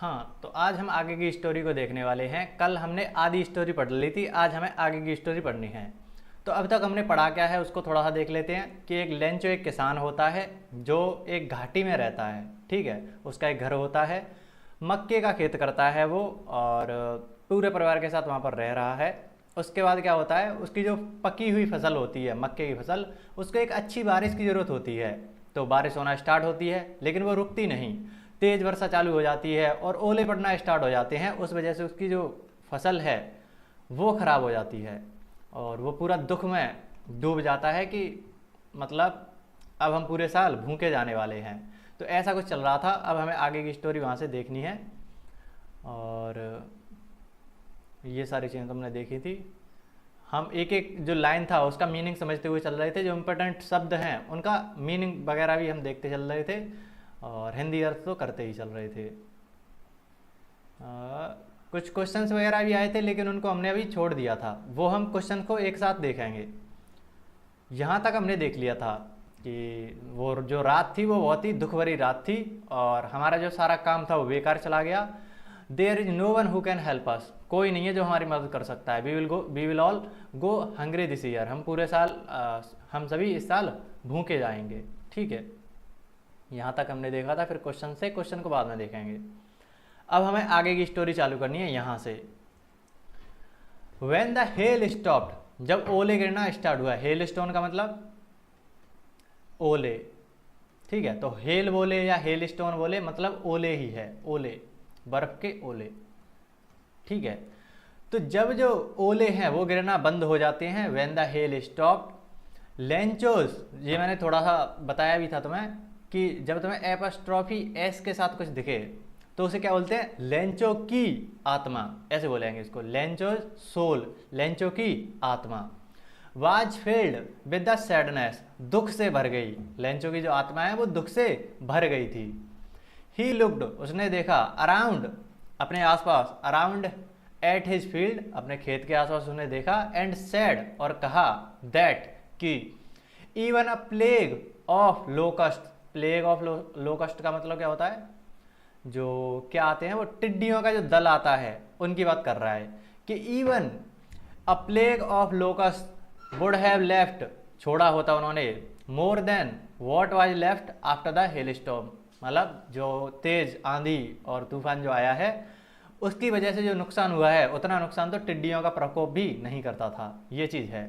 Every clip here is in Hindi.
हाँ, तो आज हम आगे की स्टोरी को देखने वाले हैं। कल हमने आधी स्टोरी पढ़ ली थी, आज हमें आगे की स्टोरी पढ़नी है। तो अब तक हमने पढ़ा क्या है उसको थोड़ा सा देख लेते हैं कि एक लेंचो एक किसान होता है जो एक घाटी में रहता है। ठीक है, उसका एक घर होता है, मक्के का खेत करता है वो, और पूरे परिवार के साथ वहाँ पर रह रहा है। उसके बाद क्या होता है, उसकी जो पकी हुई फसल होती है मक्के की फसल, उसको एक अच्छी बारिश की ज़रूरत होती है। तो बारिश होना स्टार्ट होती है लेकिन वो रुकती नहीं, तेज़ वर्षा चालू हो जाती है और ओले पड़ना स्टार्ट हो जाते हैं। उस वजह से उसकी जो फसल है वो ख़राब हो जाती है और वो पूरा दुख में डूब जाता है कि मतलब अब हम पूरे साल भूखे जाने वाले हैं। तो ऐसा कुछ चल रहा था। अब हमें आगे की स्टोरी वहाँ से देखनी है और ये सारी चीज़ें तुमने देखी थी। हम एक एक जो लाइन था उसका मीनिंग समझते हुए चल रहे थे, जो इम्पोर्टेंट शब्द हैं उनका मीनिंग वगैरह भी हम देखते चल रहे थे और हिंदी अर्थ तो करते ही चल रहे थे। कुछ क्वेश्चंस वगैरह भी आए थे लेकिन उनको हमने अभी छोड़ दिया था, वो हम क्वेश्चन को एक साथ देखेंगे। यहाँ तक हमने देख लिया था कि वो जो रात थी वो बहुत ही दुख भरी रात थी और हमारा जो सारा काम था वो बेकार चला गया। There is no one who can help us, कोई नहीं है जो हमारी मदद कर सकता है। We will all go hungry this year, हम पूरे साल हम सभी इस साल भूखे जाएंगे। ठीक है, यहाँ तक हमने देखा था। फिर क्वेश्चन को बाद में देखेंगे। अब हमें आगे की स्टोरी चालू करनी है यहाँ से। When the hail stopped, जब ओले गिरना स्टार्ट हुआ। हेल स्टोन का मतलब ओले। ठीक है, तो हेल बोले या हेल स्टोन बोले मतलब ओले ही है, ओले, बर्फ के ओले। ठीक है, तो जब जो ओले हैं वो गिरना बंद हो जाते हैं, व्हेन द हेल स्टॉप्ड लेंचोस, ये मैंने थोड़ा सा बताया भी था तुम्हें कि जब तुम्हें एपस्ट्रॉफी एस के साथ कुछ दिखे तो उसे क्या बोलते हैं, लेंचो की आत्मा, ऐसे बोलेंगे इसको, लेंचो सोल, लेंचो की आत्मा। Was filled with the sadness, दुख से भर गई। लेंचो की जो आत्मा है वो दुख से भर गई थी। ही लुक्ड, उसने देखा, अराउंड, अपने आसपास, अराउंड एट हिज फील्ड, अपने खेत के आसपास उसने देखा, एंड सैड, और कहा, दैट, कि even a plague of locust, plague of locust का मतलब क्या होता है, जो क्या आते हैं वो टिड्डियों का जो दल आता है उनकी बात कर रहा है कि even a plague of locust would have left, छोड़ा होता उन्होंने, more than what was left after the hail storm, मतलब जो तेज आंधी और तूफान जो आया है उसकी वजह से जो नुकसान हुआ है उतना नुकसान तो टिड्डियों का प्रकोप भी नहीं करता था। ये चीज़ है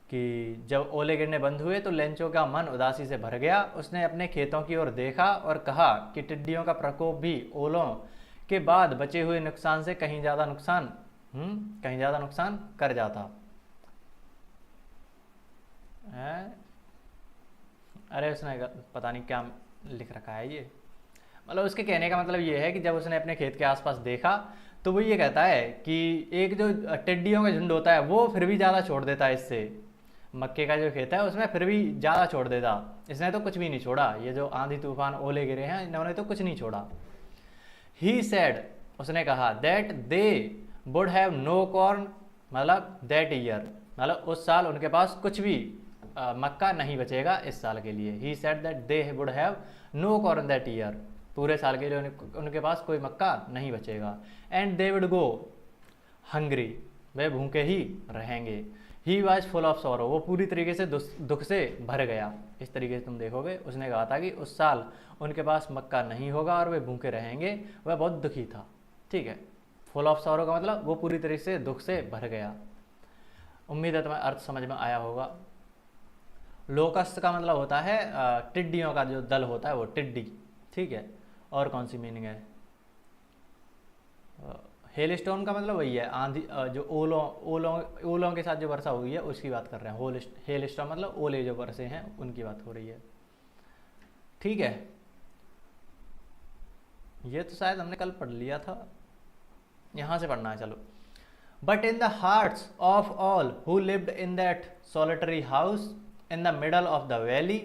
कि जब ओले गिरने बंद हुए तो लेंचो का मन उदासी से भर गया। उसने अपने खेतों की ओर देखा और कहा कि टिड्डियों का प्रकोप भी ओलों के बाद बचे हुए नुकसान से कहीं ज़्यादा नुकसान कर जाता है। अरे उसने पता नहीं क्या लिख रखा है ये, मतलब उसके कहने का मतलब ये है कि जब उसने अपने खेत के आसपास देखा तो वो ये कहता है कि एक जो टिड्डियों का झुंड होता है वो फिर भी ज़्यादा छोड़ देता है इससे, मक्के का जो खेत है उसमें फिर भी ज़्यादा छोड़ देता, इसने तो कुछ भी नहीं छोड़ा। ये जो आंधी तूफान ओले गिरे हैं इन्होंने तो कुछ नहीं छोड़ा। ही सेड, उसने कहा, that they would have no corn, मतलब दैट ईयर, मतलब उस साल उनके पास कुछ भी मक्का नहीं बचेगा इस साल के लिए। He said that they would have no corn that year, पूरे साल के लिए उनके पास कोई मक्का नहीं बचेगा। And they would go hungry, वे भूखे ही रहेंगे। He was full of sorrow, वो पूरी तरीके से दुख से भर गया। इस तरीके से तुम देखोगे उसने कहा था कि उस साल उनके पास मक्का नहीं होगा और वे भूखे रहेंगे, वह बहुत दुखी था। ठीक है, फुल ऑफ सॉरो का मतलब वो पूरी तरीके से दुख से भर गया। उम्मीद है तुम्हें अर्थ समझ में आया होगा। लोकस्ट का मतलब होता है टिड्डियों का जो दल होता है वो टिड्डी। ठीक है, और कौन सी मीनिंग है, हेल स्टोन का मतलब वही है आंधी, जो ओलों के साथ जो वर्षा हुई है उसकी बात कर रहे हैं। हेल स्टोन मतलब ओले जो वर्षे हैं उनकी बात हो रही है। ठीक है, ये तो शायद हमने कल पढ़ लिया था, यहाँ से पढ़ना है। चलो, but in the hearts of all who lived in that solitary house in the middle of the valley,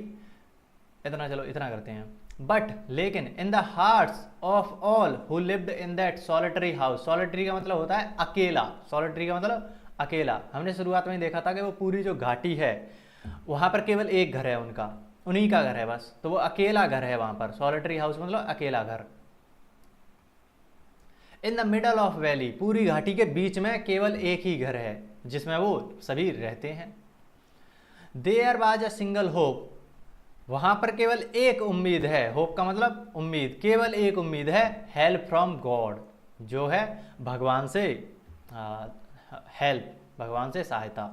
इतना चलो इतना करते हैं। बट लेकिन in the hearts of all who lived in that solitary house, solitary का मतलब होता है अकेला, सॉलिटरी का मतलब अकेला। हमने शुरुआत में देखा था कि वो पूरी जो घाटी है वहाँ पर केवल एक घर है उनका, उन्हीं का घर है बस, तो वो अकेला घर है वहाँ पर। सॉलिटरी हाउस मतलब अकेला घर। In the middle of valley, पूरी घाटी के बीच में केवल एक ही घर है जिसमें वो सभी रहते हैं। There was a single hope, वहां पर केवल एक उम्मीद है, होप का मतलब उम्मीद, केवल एक उम्मीद है, हेल्प फ्रॉम गॉड, जो है भगवान से हेल्प, भगवान से सहायता।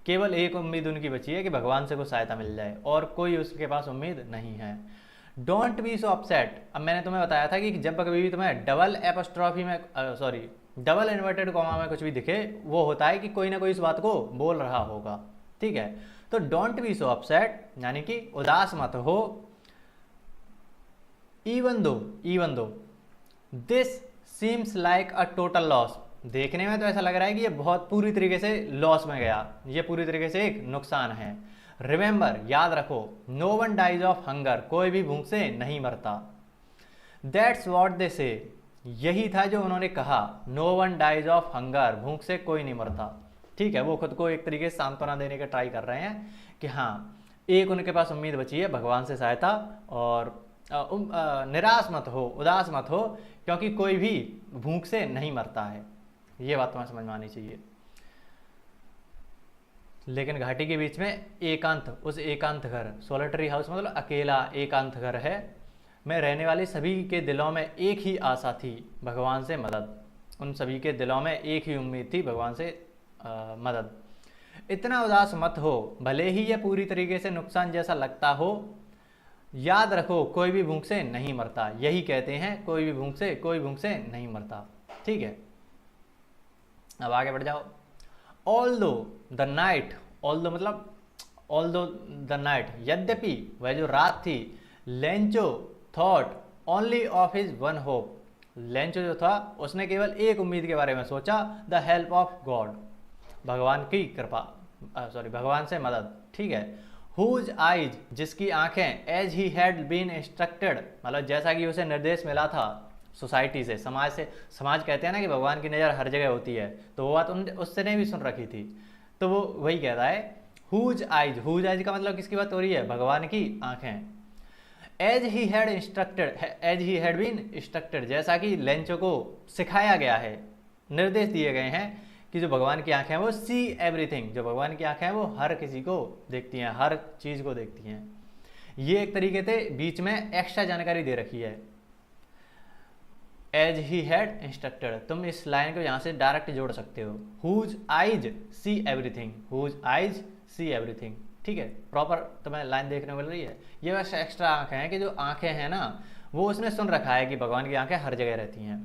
केवल एक उम्मीद उनकी बची है कि भगवान से कोई सहायता मिल जाए, और कोई उसके पास उम्मीद नहीं है। डोंट बी सो अपसेट, अब मैंने तुम्हें बताया था कि जब कभी भी तुम्हें डबल एपोस्ट्रॉफी में सॉरी डबल इन्वर्टेड कॉमा में कुछ भी दिखे, वो होता है कि कोई ना कोई इस बात को बोल रहा होगा, ठीक है। तो डोंट बी सो अपसेट यानी कि उदास मत हो। Even though this seems like a total loss, देखने में तो ऐसा लग रहा है कि ये बहुत पूरी तरीके से लॉस में गया, ये पूरी तरीके से एक नुकसान है। रिमेंबर, याद रखो, no one dies of hunger, कोई भी भूख से नहीं मरता। दैट्स वॉट दे से, यही था जो उन्होंने कहा, no one dies of hunger, भूख से कोई नहीं मरता, ठीक है। वो खुद को एक तरीके से सांत्वना देने का ट्राई कर रहे हैं कि हाँ, एक उनके पास उम्मीद बची है, भगवान से सहायता, और निराश मत हो, उदास मत हो, क्योंकि कोई भी भूख से नहीं मरता है। ये बात तुम्हें समझ में आनी चाहिए। लेकिन घाटी के बीच में एकांत, उस एकांत घर, सोलिटरी हाउस मतलब अकेला एकांत घर है, में रहने वाले सभी के दिलों में एक ही आशा थी, भगवान से मदद। उन सभी के दिलों में एक ही उम्मीद थी, भगवान से मदद। इतना उदास मत हो, भले ही यह पूरी तरीके से नुकसान जैसा लगता हो। याद रखो, कोई भी भूख से नहीं मरता, यही कहते हैं, कोई भूख से नहीं मरता, ठीक है। अब आगे बढ़ जाओ। ऑल्दो द नाइट, ऑल्दो मतलब ऑल्दो द नाइट, यद्यपि वह जो रात थी, Lencho thought only of his one hope, Lencho जो था उसने केवल एक उम्मीद के बारे में सोचा, द हेल्प ऑफ गॉड, भगवान की कृपा, भगवान से मदद, ठीक है। हुज आइज, जिसकी आंखें, as he had been instructed, मतलब जैसा कि उसे निर्देश मिला था सोसाइटी से, समाज से। समाज कहते हैं ना कि भगवान की नज़र हर जगह होती है, तो वो बात उससे ने भी सुन रखी थी, तो वो वही कह रहा है। हुज आइज का मतलब किसकी बात हो रही है, भगवान की आंखें। As he had been instructed, जैसा कि लेंचो को सिखाया गया है, निर्देश दिए गए हैं कि जो भगवान की आंखें हैं वो सी एवरीथिंग, जो भगवान की आंखें हैं वो हर किसी को देखती हैं, हर चीज़ को देखती हैं। ये एक तरीके से बीच में एक्स्ट्रा जानकारी दे रखी है, एज ही हैड इंस्ट्रक्टेड। तुम इस लाइन को यहाँ से डायरेक्ट जोड़ सकते हो, whose eyes see everything, whose eyes see everything, ठीक है। प्रॉपर तुम्हें लाइन देखने को मिल रही है। ये बस एक्स्ट्रा आंखें हैं कि जो आंखें हैं ना, वो उसने सुन रखा है कि भगवान की आंखें हर जगह रहती हैं।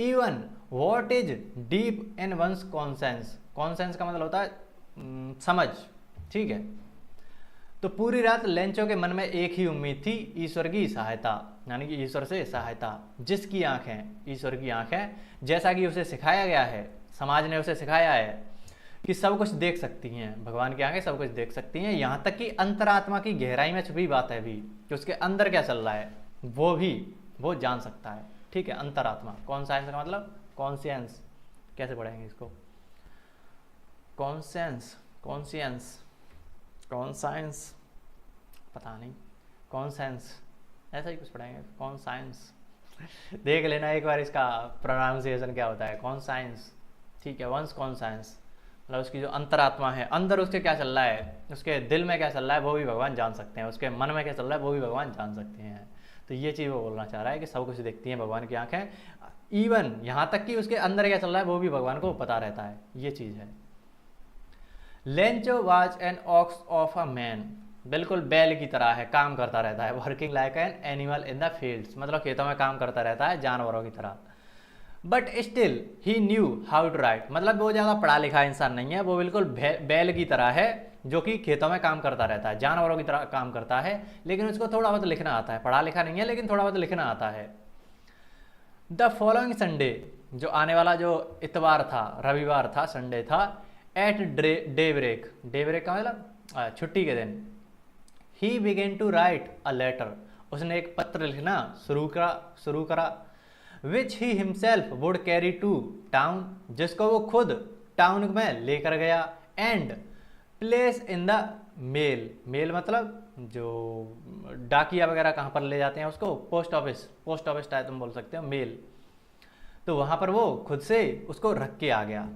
Even what is deep in one's conscience, conscience का मतलब होता है समझ, ठीक है। तो पूरी रात लेंचो के मन में एक ही उम्मीद थी, ईश्वर की सहायता, यानी कि ईश्वर से सहायता। जिसकी आंखें, ईश्वर की आंखें, जैसा कि उसे सिखाया गया है, समाज ने उसे सिखाया है कि सब कुछ देख सकती हैं, भगवान की आंखें सब कुछ देख सकती हैं, यहाँ तक कि अंतरात्मा की गहराई में छुपी बात है भी, कि उसके अंदर क्या चल रहा है वो जान सकता है, ठीक है। अंतरात्मा, कॉन्साइंस का मतलब कॉन्शियंस, कैसे पढ़ेंगे इसको, कॉन्शियंस, कॉन्साइंस, पता नहीं, कॉन्सेंस, ऐसा ही कुछ पढ़ेंगे, कॉन्साइंस। देख लेना एक बार इसका प्रोनाउंसिएशन क्या होता है, कॉन्साइंस, ठीक है। वंस कॉन्साइंस मतलब उसकी जो अंतरात्मा है, अंदर उसके क्या चल रहा है, उसके दिल में क्या चल रहा है, वो भी भगवान जान सकते हैं, उसके मन में क्या चल रहा है, वो भी भगवान जान सकते हैं। तो ये चीज़ वो बोलना चाह रहा है कि सब कुछ देखती हैं भगवान की आंखें, इवन यहाँ तक कि उसके अंदर क्या चल रहा है वो भी भगवान को पता रहता है, ये चीज़ है। Lencho was an ox of a man, बिल्कुल बैल की तरह है, काम करता रहता है, working like an animal in the fields, मतलब खेतों में काम करता रहता है जानवरों की तरह। But still he knew how to write, मतलब वो ज़्यादा पढ़ा लिखा इंसान नहीं है, वो बिल्कुल बैल की तरह है जो कि खेतों में काम करता रहता है, जानवरों की तरह काम करता है, लेकिन उसको थोड़ा बहुत लिखना आता है, पढ़ा लिखा नहीं है लेकिन थोड़ा बहुत लिखना आता है। द फॉलोइंग संडे, जो आने वाला जो इतवार था, रविवार था, संडे था, at day break, day break का मतलब छुट्टी के दिन, he began to write a letter, उसने एक पत्र लिखना शुरू करा, which he himself would carry to town, जिसको वो खुद टाउन में लेकर गया, and place in the mail, mail मतलब जो डाकिया वगैरह कहाँ पर ले जाते हैं उसको, पोस्ट ऑफिस टाइप तुम बोल सकते हो, मेल, तो वहाँ पर वो खुद से उसको रख के आ गया।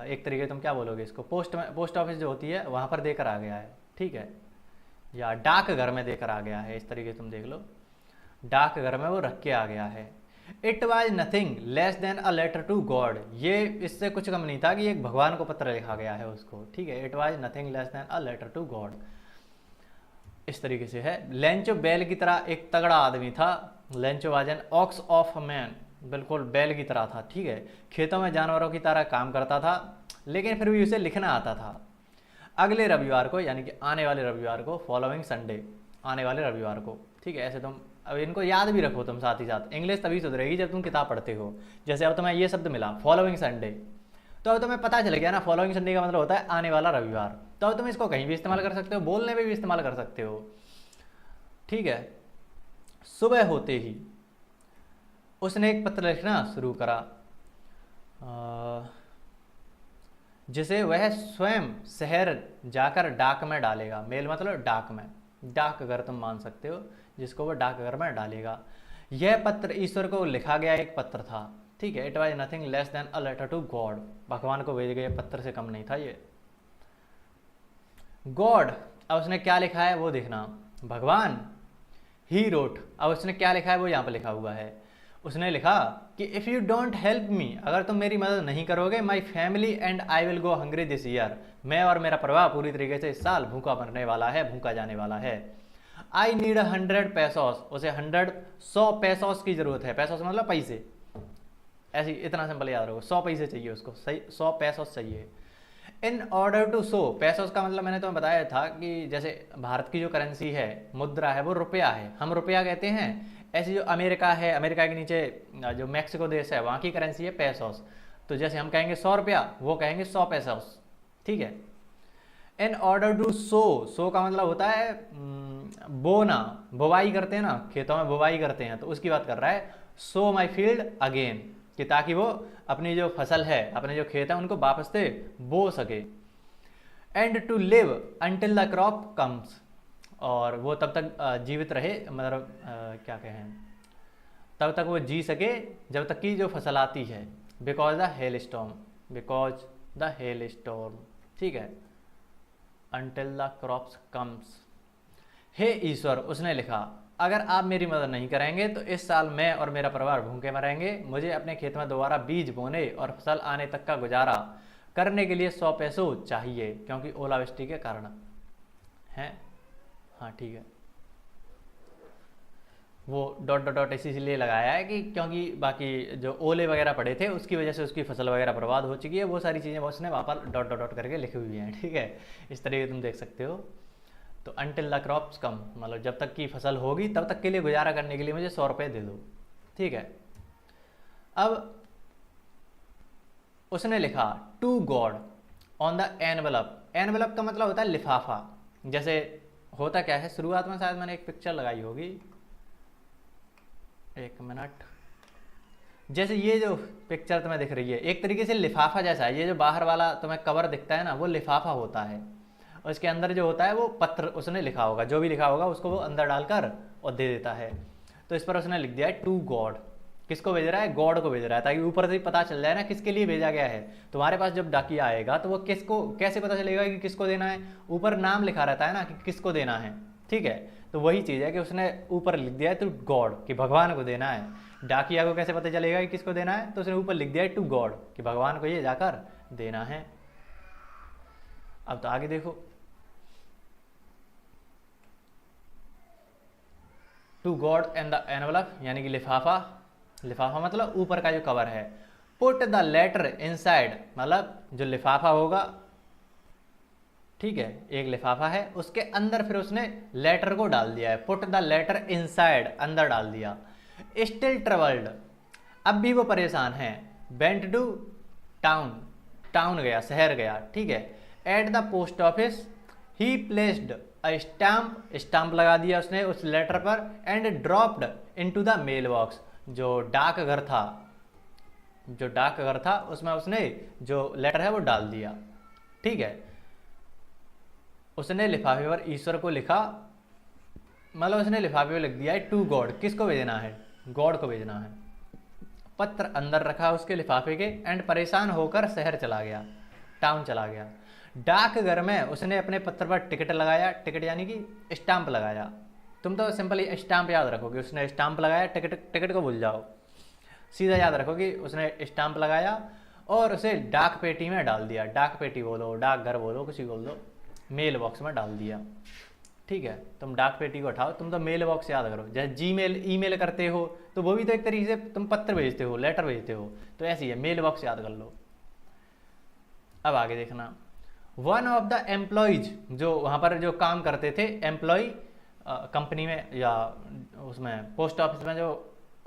एक तरीके तुम क्या बोलोगे इसको, पोस्ट ऑफिस जो होती है वहाँ पर देकर आ गया है, ठीक है, या डाक घर में देकर आ गया है, इस तरीके तुम देख लो, डाक घर में वो रख के आ गया है। It was nothing less than a letter to God, ये इससे कुछ कम नहीं था कि एक भगवान को पत्र लिखा गया है उसको, ठीक है। It was nothing less than a letter to God, इस तरीके से है। लेंचो बैल की तरह एक तगड़ा आदमी था। Lencho was an ox of a man, बिल्कुल बैल की तरह था, ठीक है। खेतों में जानवरों की तरह काम करता था, लेकिन फिर भी उसे लिखना आता था। अगले रविवार को, यानी कि आने वाले रविवार को, फॉलोइंग संडे, आने वाले रविवार को, ठीक है। ऐसे तुम अब इनको याद भी रखो तुम साथ ही साथ, इंग्लिश तभी सुधरेगी जब तुम किताब पढ़ते हो। जैसे अब तुम्हें ये शब्द मिला फॉलोइंग संडे, तो अब तुम्हें पता चल गया ना फॉलोइंग संडे का मतलब होता है आने वाला रविवार। तो अब तुम इसको कहीं भी इस्तेमाल कर सकते हो, बोलने में भी इस्तेमाल कर सकते हो, ठीक है। सुबह होते ही उसने एक पत्र लिखना शुरू करा, जिसे वह स्वयं शहर जाकर डाक में डालेगा। मेल मतलब डाक में, डाकघर तुम मान सकते हो, जिसको वो डाकघर में डालेगा। यह पत्र ईश्वर को लिखा गया एक पत्र था, ठीक है। It was nothing less than a letter to God, भगवान को भेजे गए पत्र से कम नहीं था ये। गॉड, अब उसने क्या लिखा है वो देखना, भगवान। ही रोट, अब उसने क्या लिखा है वो यहाँ पर लिखा हुआ है। उसने लिखा कि if you don't help me, अगर तुम मेरी मदद नहीं करोगे, my family and I will go hungry this year, मैं और मेरा परिवार पूरी तरीके से इस साल भूखा मरने वाला है, भूखा जाने वाला है। आई नीड 100 पैसोस, उसे 100 पैसोस की जरूरत है। पैसोस मतलब पैसे, ऐसी इतना सिंपल याद रखो, 100 पैसे चाहिए उसको, सही 100 पैसोस चाहिए। इन ऑर्डर टू शो, पैसोस का मतलब मैंने तुम्हें बताया था कि जैसे भारत की जो करेंसी है, मुद्रा है, वो रुपया है, हम रुपया कहते हैं। ऐसी जो अमेरिका है, अमेरिका के नीचे जो मैक्सिको देश है, वहाँ की करेंसी है पैसोस। तो जैसे हम कहेंगे 100 रुपया, वो कहेंगे 100 पैसोस, ठीक है। इन ऑर्डर टू सो का मतलब होता है बोना, बुवाई करते हैं ना, खेतों में बुवाई करते हैं, तो उसकी बात कर रहा है। सो माई फील्ड अगेन, कि ताकि वो अपनी जो फसल है, अपने जो खेत है, उनको वापस से बो सके। And to live until the crop comes, और वो तब तक जीवित रहे, मतलब क्या कहें, तब तक वो जी सके जब तक कि जो फसल आती है। Because the hail storm, because the hail storm, ठीक है। Until the crops comes. हे ईश्वर, उसने लिखा, अगर आप मेरी मदद नहीं करेंगे तो इस साल मैं और मेरा परिवार भूखे मरेंगे। मुझे अपने खेत में दोबारा बीज बोने और फसल आने तक का गुजारा करने के लिए 100 पैसों चाहिए, क्योंकि ओलावृष्टि के कारण हैं। हाँ ठीक है, वो डॉट डॉट डॉट इसीलिए लगाया है कि क्योंकि बाकी जो ओले वगैरह पड़े थे उसकी वजह से उसकी फसल वगैरह बर्बाद हो चुकी है, वो सारी चीज़ें उसने वहाँ पर डॉट डॉट डॉट करके लिखी हुई हैं, ठीक है। इस तरीके तुम देख सकते हो। तो अनटिल द क्रॉप्स कम, मतलब जब तक की फसल होगी तब तक के लिए गुजारा करने के लिए मुझे 100 रुपये दे दो, ठीक है। अब उसने लिखा to God on the envelope. Envelope का मतलब होता है लिफाफा। जैसे होता क्या है, शुरुआत में शायद मैंने एक पिक्चर लगाई होगी, एक मिनट। जैसे ये जो पिक्चर तुम्हें दिख रही है, एक तरीके से लिफाफा जैसा है। ये जो बाहर वाला तुम्हें कवर दिखता है ना, वो लिफाफा होता है, और इसके अंदर जो होता है वो पत्र उसने लिखा होगा, जो भी लिखा होगा उसको वो अंदर डालकर और दे देता है। तो इस पर उसने लिख दिया है टू गॉड। किसको भेज रहा है? गॉड को भेज रहा है, ताकि ऊपर से पता चल जाए ना किसके लिए भेजा गया है। तुम्हारे पास जब डाकिया आएगा तो वो किसको, कैसे पता चलेगा कि किसको देना है? ऊपर नाम लिखा रहता है ना कि किसको देना है, ठीक है। तो वही चीज़ है कि उसने ऊपर लिख दिया है टू गॉड, कि भगवान को देना है। डाकिया को कैसे पता चलेगा कि किसको देना है? तो उसने ऊपर लिख दिया है टू गॉड, कि भगवान को ये जाकर देना है। अब तो आगे देखो, to God and the envelope, यानी कि लिफाफा। लिफाफा मतलब ऊपर का जो कवर है। पुट द लेटर इनसाइड, मतलब जो लिफाफा होगा, ठीक है, एक लिफाफा है, उसके अंदर फिर उसने लेटर को डाल दिया है। पुट द लेटर इनसाइड, अंदर डाल दिया। स्टिल ट्रेवल्ड, अब भी वो परेशान है। वेंट टू टाउन, टाउन गया, शहर गया, ठीक है। At the post office he placed a stamp, stamp लगा दिया उसने उस लेटर पर। And dropped into the mail box, जो डाकघर था, जो डाकघर था उसमें उसने जो लेटर है वो डाल दिया, ठीक है। उसने लिफाफे पर ईश्वर को लिखा, मतलब उसने लिफाफे पर लिख दिया है टू गॉड। किसको भेजना है? गॉड को भेजना है। पत्र अंदर रखा उसके लिफाफे के, एंड परेशान होकर शहर चला गया, टाउन चला गया। डाकघर में उसने अपने पत्र पर टिकट लगाया, टिकट यानी कि स्टाम्प लगाया। तुम तो सिंपली स्टाम्प याद रखोगे, उसने स्टाम्प लगाया, टिकट को भूल जाओ, सीधा याद रखो कि उसने स्टाम्प लगाया और उसे डाक पेटी में डाल दिया। डाक पेटी बोलो, डाकघर बोलो, कुछ भी बोल दो, मेल बॉक्स में डाल दिया। ठीक है, तुम डाक पेटी को उठाओ, तुम तो मेल बॉक्स याद करो। जैसे जीमेल ईमेल करते हो तो वो भी तो एक तरीके से तुम पत्र भेजते हो, लेटर भेजते हो, तो ऐसी है, मेल बॉक्स याद कर लो। अब आगे देखना, वन ऑफ द एम्प्लॉयज, जो वहाँ पर जो काम करते थे एम्प्लॉय, कंपनी में या उसमें पोस्ट ऑफिस में जो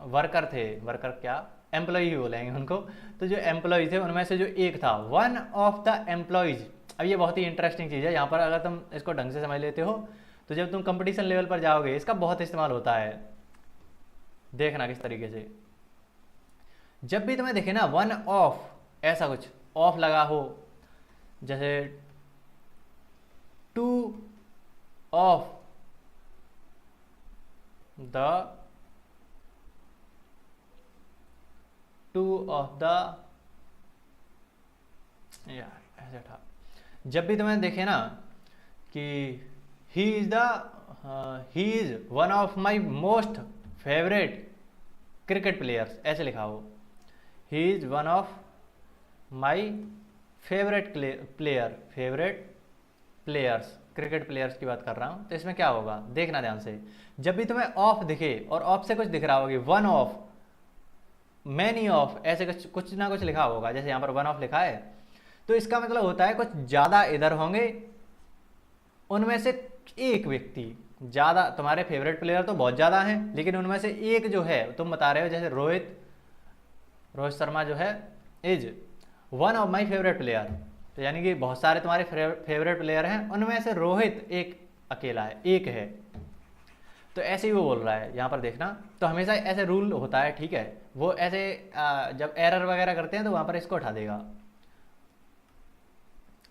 वर्कर थे, वर्कर क्या एम्प्लॉय ही बोलेंगे उनको, तो जो एम्प्लॉय थे उनमें से जो एक था, वन ऑफ द एम्प्लॉयज। अब ये बहुत ही इंटरेस्टिंग चीज़ है, यहाँ पर अगर तुम इसको ढंग से समझ लेते हो तो जब तुम कंपटीशन लेवल पर जाओगे इसका बहुत इस्तेमाल होता है। देखना किस तरीके से, जब भी तुम्हें दिखे ना वन ऑफ, ऐसा कुछ ऑफ लगा हो, जैसे टू ऑफ द, यार ऐसे था, जब भी तुम्हें देखे ना कि he is one of my most favourite cricket players, ऐसे लिखा हो, he is one of my favourite players, cricket players की बात कर रहा हूँ। तो इसमें क्या होगा देखना ध्यान से, जब भी तुम्हें ऑफ दिखे और ऑफ से कुछ दिख रहा होगा, वन ऑफ, मैनी ऑफ, ऐसे कुछ ना कुछ लिखा होगा, जैसे यहाँ पर वन ऑफ लिखा है, तो इसका मतलब होता है कुछ ज़्यादा इधर होंगे, उनमें से एक व्यक्ति ज़्यादा, तुम्हारे फेवरेट प्लेयर तो बहुत ज़्यादा हैं, लेकिन उनमें से एक जो है तुम बता रहे हो, जैसे रोहित शर्मा जो है is one of my favourite player, तो यानी कि बहुत सारे तुम्हारे फेवरेट प्लेयर हैं, उनमें से रोहित एक अकेला है, एक है, तो ऐसे ही वो बोल रहा है यहाँ पर देखना। तो हमेशा ऐसे रूल होता है, ठीक है, वो ऐसे जब एरर वगैरह करते हैं तो वहाँ पर इसको उठा देगा,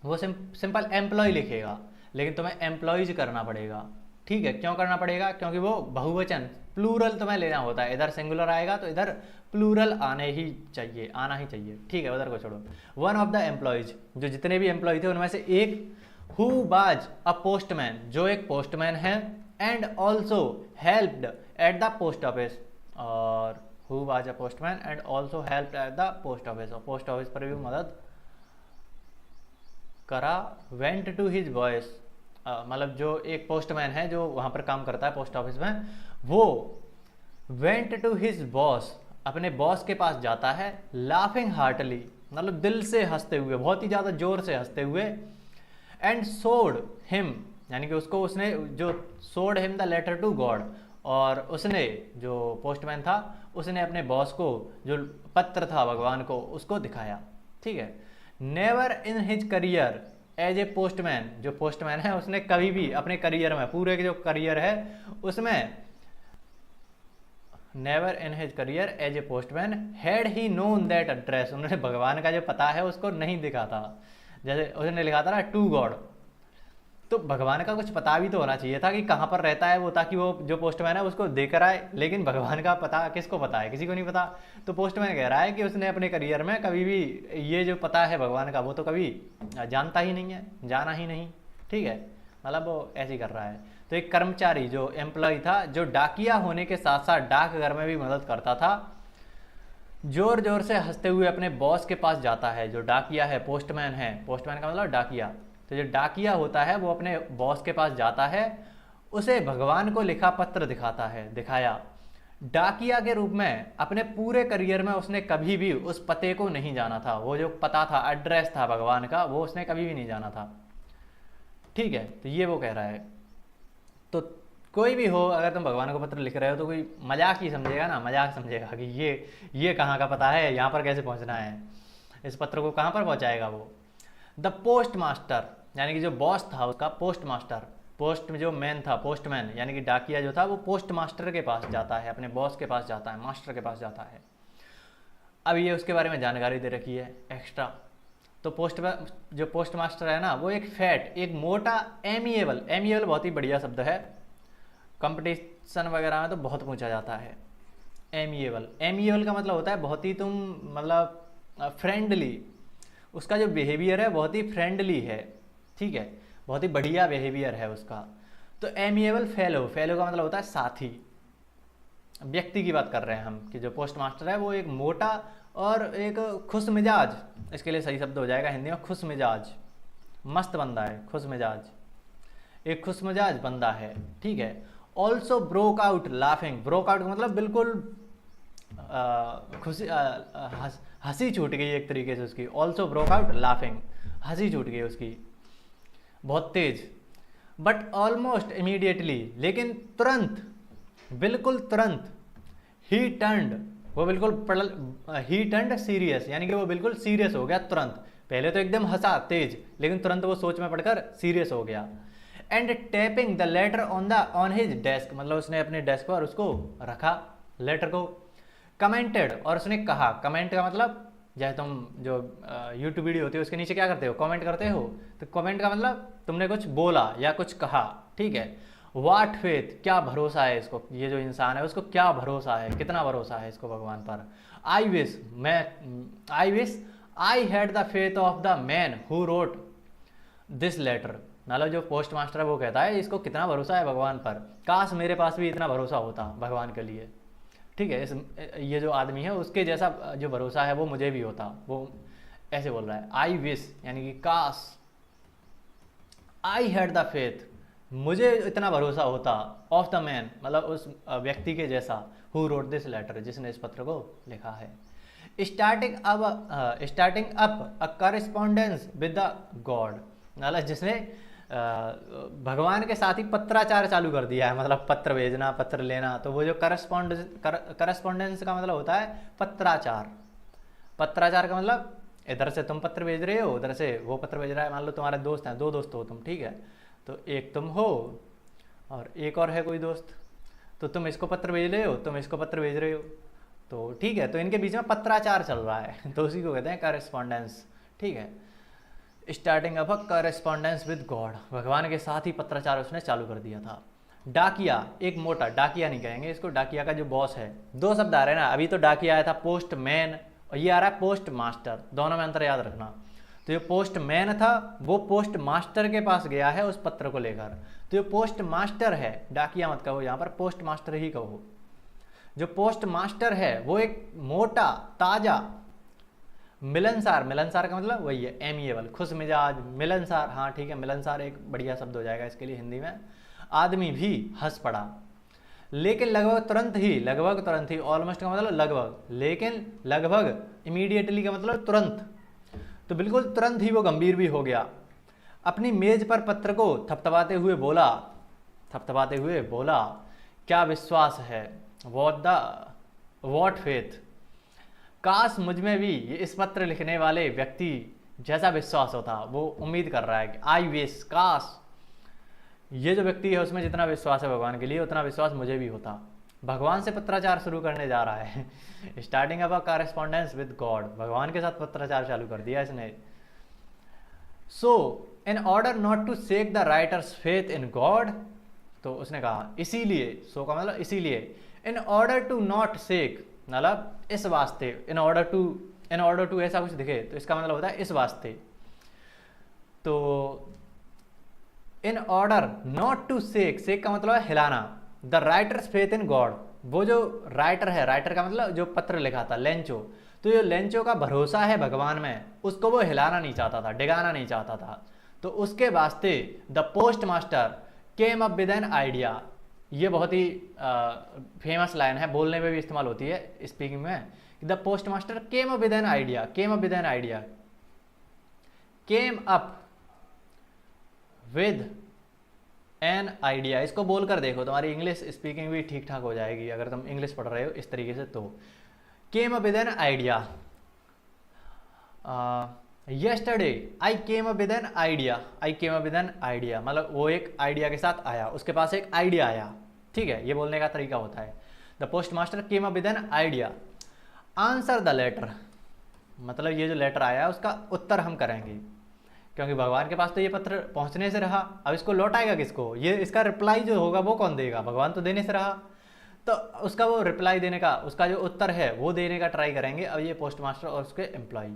वो सिंपल एम्प्लॉय लिखेगा, लेकिन तुम्हें एम्प्लॉयज करना पड़ेगा। ठीक है, क्यों करना पड़ेगा, क्योंकि वो बहुवचन प्लूरल तुम्हें लेना होता है, इधर सिंगुलर आएगा तो इधर प्लूरल आना ही चाहिए। ठीक है, उधर को छोड़ो, वन ऑफ द एम्प्लॉयज, जो जितने भी एम्प्लॉय थे उनमें से एक, हु वाज अ पोस्टमैन, जो एक पोस्टमैन है, and also helped at the post office, और who was a postman and also helped at the post office, और पोस्ट ऑफिस पर भी मदद करा, वेंट टू हिज बॉस, मतलब जो एक पोस्टमैन है जो वहाँ पर काम करता है पोस्ट ऑफिस में, वो वेंट टू हिज बॉस, अपने बॉस के पास जाता है, लाफिंग हार्टली, मतलब दिल से हंसते हुए, बहुत ही ज़्यादा जोर से हंसते हुए, एंड सोड हिम, यानी कि उसको उसने जो showed him the letter to God, और उसने जो पोस्टमैन था उसने अपने बॉस को जो पत्र था भगवान को उसको दिखाया। ठीक है, never in his career as a postman, जो पोस्टमैन है उसने कभी भी अपने करियर में, पूरे के जो करियर है उसमें, never in his career as a postman had he known that address, उन्होंने भगवान का जो पता है उसको नहीं दिखा था। जैसे उसने लिखा था ना टू गॉड, तो भगवान का कुछ पता भी तो होना चाहिए था कि कहाँ पर रहता है वो, ताकि वो जो पोस्टमैन है उसको देकर आए, लेकिन भगवान का पता किसको पता है, किसी को नहीं पता। तो पोस्टमैन कह रहा है कि उसने अपने करियर में कभी भी ये जो पता है भगवान का वो तो कभी जानता ही नहीं है, जाना ही नहीं। ठीक है, मतलब वो ऐसे ही कर रहा है। तो एक कर्मचारी जो एम्प्लॉय था, जो डाकिया होने के साथ साथ डाकघर में भी मदद करता था, जोर जोर से हंसते हुए अपने बॉस के पास जाता है। जो डाकिया है, पोस्टमैन है, पोस्टमैन का मतलब डाकिया, तो जो डाकिया होता है वो अपने बॉस के पास जाता है, उसे भगवान को लिखा पत्र दिखाया। डाकिया के रूप में अपने पूरे करियर में उसने कभी भी उस पते को नहीं जाना था, वो जो पता था, एड्रेस था भगवान का, वो उसने कभी भी नहीं जाना था। ठीक है, तो ये वो कह रहा है। तो कोई भी हो, अगर तुम भगवान को पत्र लिख रहे हो तो कोई मजाक ही समझेगा ना, मजाक समझेगा कि ये कहाँ का पता है, यहाँ पर कैसे पहुँचना है, इस पत्र को कहाँ पर पहुँचाएगा वो। द पोस्ट मास्टर, यानी कि जो बॉस था उसका, पोस्ट मास्टर, पोस्ट में जो मैन था, पोस्टमैन यानी कि डाकिया जो था, वो पोस्ट मास्टर के पास जाता है, अपने बॉस के पास जाता है, मास्टर के पास जाता है। अब ये उसके बारे में जानकारी दे रखी है एक्स्ट्रा। तो जो पोस्ट मास्टर है ना, वो एक फैट, एक मोटा, एमिएबल बहुत ही बढ़िया शब्द है, कंपटीशन वगैरह में तो बहुत पूछा जाता है। एमिएबल, एमिएबल का मतलब होता है बहुत ही तुम मतलब फ्रेंडली, उसका जो बिहेवियर है बहुत ही फ्रेंडली है, ठीक है, बहुत ही बढ़िया बिहेवियर है उसका। तो एमिएबल फेलो, फेलो का मतलब होता है साथी, व्यक्ति की बात कर रहे हैं हम कि जो पोस्ट मास्टर है वो एक मोटा और एक खुश मिजाज, इसके लिए सही शब्द हो जाएगा हिंदी में खुश मिजाज, मस्त बंदा है, खुश मिजाज, एक खुश मिजाज बंदा है, ठीक है। Also broke out laughing, broke out का मतलब बिल्कुल खुशी, हंसी छूट गई एक तरीके से उसकी, ऑल्सो ब्रोक आउट लाफिंग, हंसी छूट गई उसकी बहुत तेज। बट ऑलमोस्ट इमीडिएटली, लेकिन तुरंत, बिल्कुल तुरंत, ही टर्न्ड, वो बिल्कुल ही टर्न्ड सीरियस, यानी कि वो बिल्कुल सीरियस हो गया तुरंत, पहले तो एकदम हंसा तेज, लेकिन तुरंत वो सोच में पड़कर सीरियस हो गया। And tapping the later on his desk, मतलब उसने अपने डेस्क पर उसको रखा लेटर को। कमेंटेड, और उसने कहा, कमेंट का मतलब जैसे तुम जो यूट्यूब वीडियो होती है उसके नीचे क्या करते हो, कमेंट करते हो, तो कमेंट का मतलब तुमने कुछ बोला या कुछ कहा, ठीक है। वाट फेथ, क्या भरोसा है इसको, ये जो इंसान है उसको क्या भरोसा है, कितना भरोसा है इसको भगवान पर। I wish I had the faith of the man who wrote this letter, मतलब जो पोस्ट मास्टर है वो कहता है इसको कितना भरोसा है भगवान पर, काश मेरे पास भी इतना भरोसा होता भगवान के लिए, ठीक है, ये जो आदमी है उसके जैसा जो भरोसा है वो मुझे भी होता, वो ऐसे बोल रहा है। आई विश यानी कि काश, आई हैड द फेथ, मुझे इतना भरोसा होता, ऑफ द मैन मतलब उस व्यक्ति के जैसा, हु रोट दिस लेटर, जिसने इस पत्र को लिखा है। Starting up a correspondence with the God, मतलब जिसने भगवान के साथ ही पत्राचार चालू कर दिया है, मतलब पत्र भेजना, पत्र लेना, तो वो जो करस्पॉन्डेंस का मतलब होता है पत्राचार, पत्राचार का मतलब इधर से तुम पत्र भेज रहे हो, उधर से वो पत्र भेज रहा है, मान लो तुम्हारे दोस्त हैं, 2 दोस्त हो तुम, ठीक है, तो एक तुम हो और एक और है कोई दोस्त, तो तुम इसको पत्र भेज रहे हो, तुम इसको पत्र भेज रहे हो, तो ठीक है, तो इनके बीच में पत्राचार चल रहा है, तो उसी को कहते हैं करस्पॉन्डेंस, ठीक है। Starting up a correspondence with God, भगवान के साथ ही पत्राचार उसने चालू कर दिया था। डाकिया, एक मोटा, डाकिया नहीं कहेंगे इसको, डाकिया का जो बॉस है, 2 शब्द आ रहे हैं ना, अभी तो डाकिया आया था पोस्ट मैन, और ये आ रहा है पोस्ट मास्टर, दोनों में अंतर याद रखना। तो जो पोस्ट मैन था वो पोस्ट मास्टर के पास गया है उस पत्र को लेकर, तो जो पोस्ट मास्टर है, डाकिया मत कहो यहाँ पर, पोस्ट मास्टर ही कहो, जो पोस्ट मास्टर है वो एक मोटा ताजा, मिलनसार, मिलनसार का मतलब वही है एमिएबल, खुश मिजाज, मिलनसार, हाँ ठीक है, मिलनसार एक बढ़िया शब्द हो जाएगा इसके लिए हिंदी में, आदमी भी हंस पड़ा। लेकिन लगभग तुरंत ही, ऑलमोस्ट का मतलब लगभग, लेकिन लगभग इमीडिएटली का मतलब तुरंत, तो बिल्कुल तुरंत ही वो गंभीर भी हो गया। अपनी मेज पर पत्र को थपथपाते हुए बोला, क्या विश्वास है, वॉट फेथ, काश मुझ में भी ये इस पत्र लिखने वाले व्यक्ति जैसा विश्वास होता, वो उम्मीद कर रहा है कि आई विश, काश ये जो व्यक्ति है उसमें जितना विश्वास है भगवान के लिए उतना विश्वास मुझे भी होता। भगवान से पत्राचार शुरू करने जा रहा है, starting up a correspondence with God, भगवान के साथ पत्राचार चालू कर दिया इसने। So in order not to shake the writer's faith in God, तो उसने कहा इसीलिए, सो का मतलब इसीलिए, in order to not shake मतलब इस वास्ते, इन ऑर्डर टू ऐसा कुछ दिखे तो इसका मतलब होता है इस वास्ते, तो in order not to shake का मतलब है हिलाना, the writer's faith in God, वो जो राइटर है, राइटर का मतलब जो पत्र लिखा था, लेंचो, तो जो लेंचो का भरोसा है भगवान में उसको वो हिलाना नहीं चाहता था, डिगाना नहीं चाहता था, तो उसके वास्ते the post master came up with an idea, ये बहुत ही फेमस लाइन है, बोलने में भी इस्तेमाल होती है स्पीकिंग में, the post master came up with an idea, came up with an idea, इसको बोलकर देखो तुम्हारी इंग्लिश स्पीकिंग भी ठीक ठाक हो जाएगी अगर तुम इंग्लिश पढ़ रहे हो इस तरीके से। तो केम up with an idea, yesterday I came up with an idea, मतलब वो एक आइडिया के साथ आया, उसके पास एक आइडिया आया, ठीक है, ये बोलने का तरीका होता है। The post master came up with an idea, answer the letter, मतलब ये जो लेटर आया उसका उत्तर हम करेंगे, क्योंकि भगवान के पास तो ये पत्र पहुंचने से रहा, अब इसको लौटाएगा किसको, ये इसका रिप्लाई जो होगा वो कौन देगा, भगवान तो देने से रहा, तो उसका वो रिप्लाई देने का, उसका जो उत्तर है वो देने का ट्राई करेंगे अब ये पोस्ट मास्टर और उसके employee.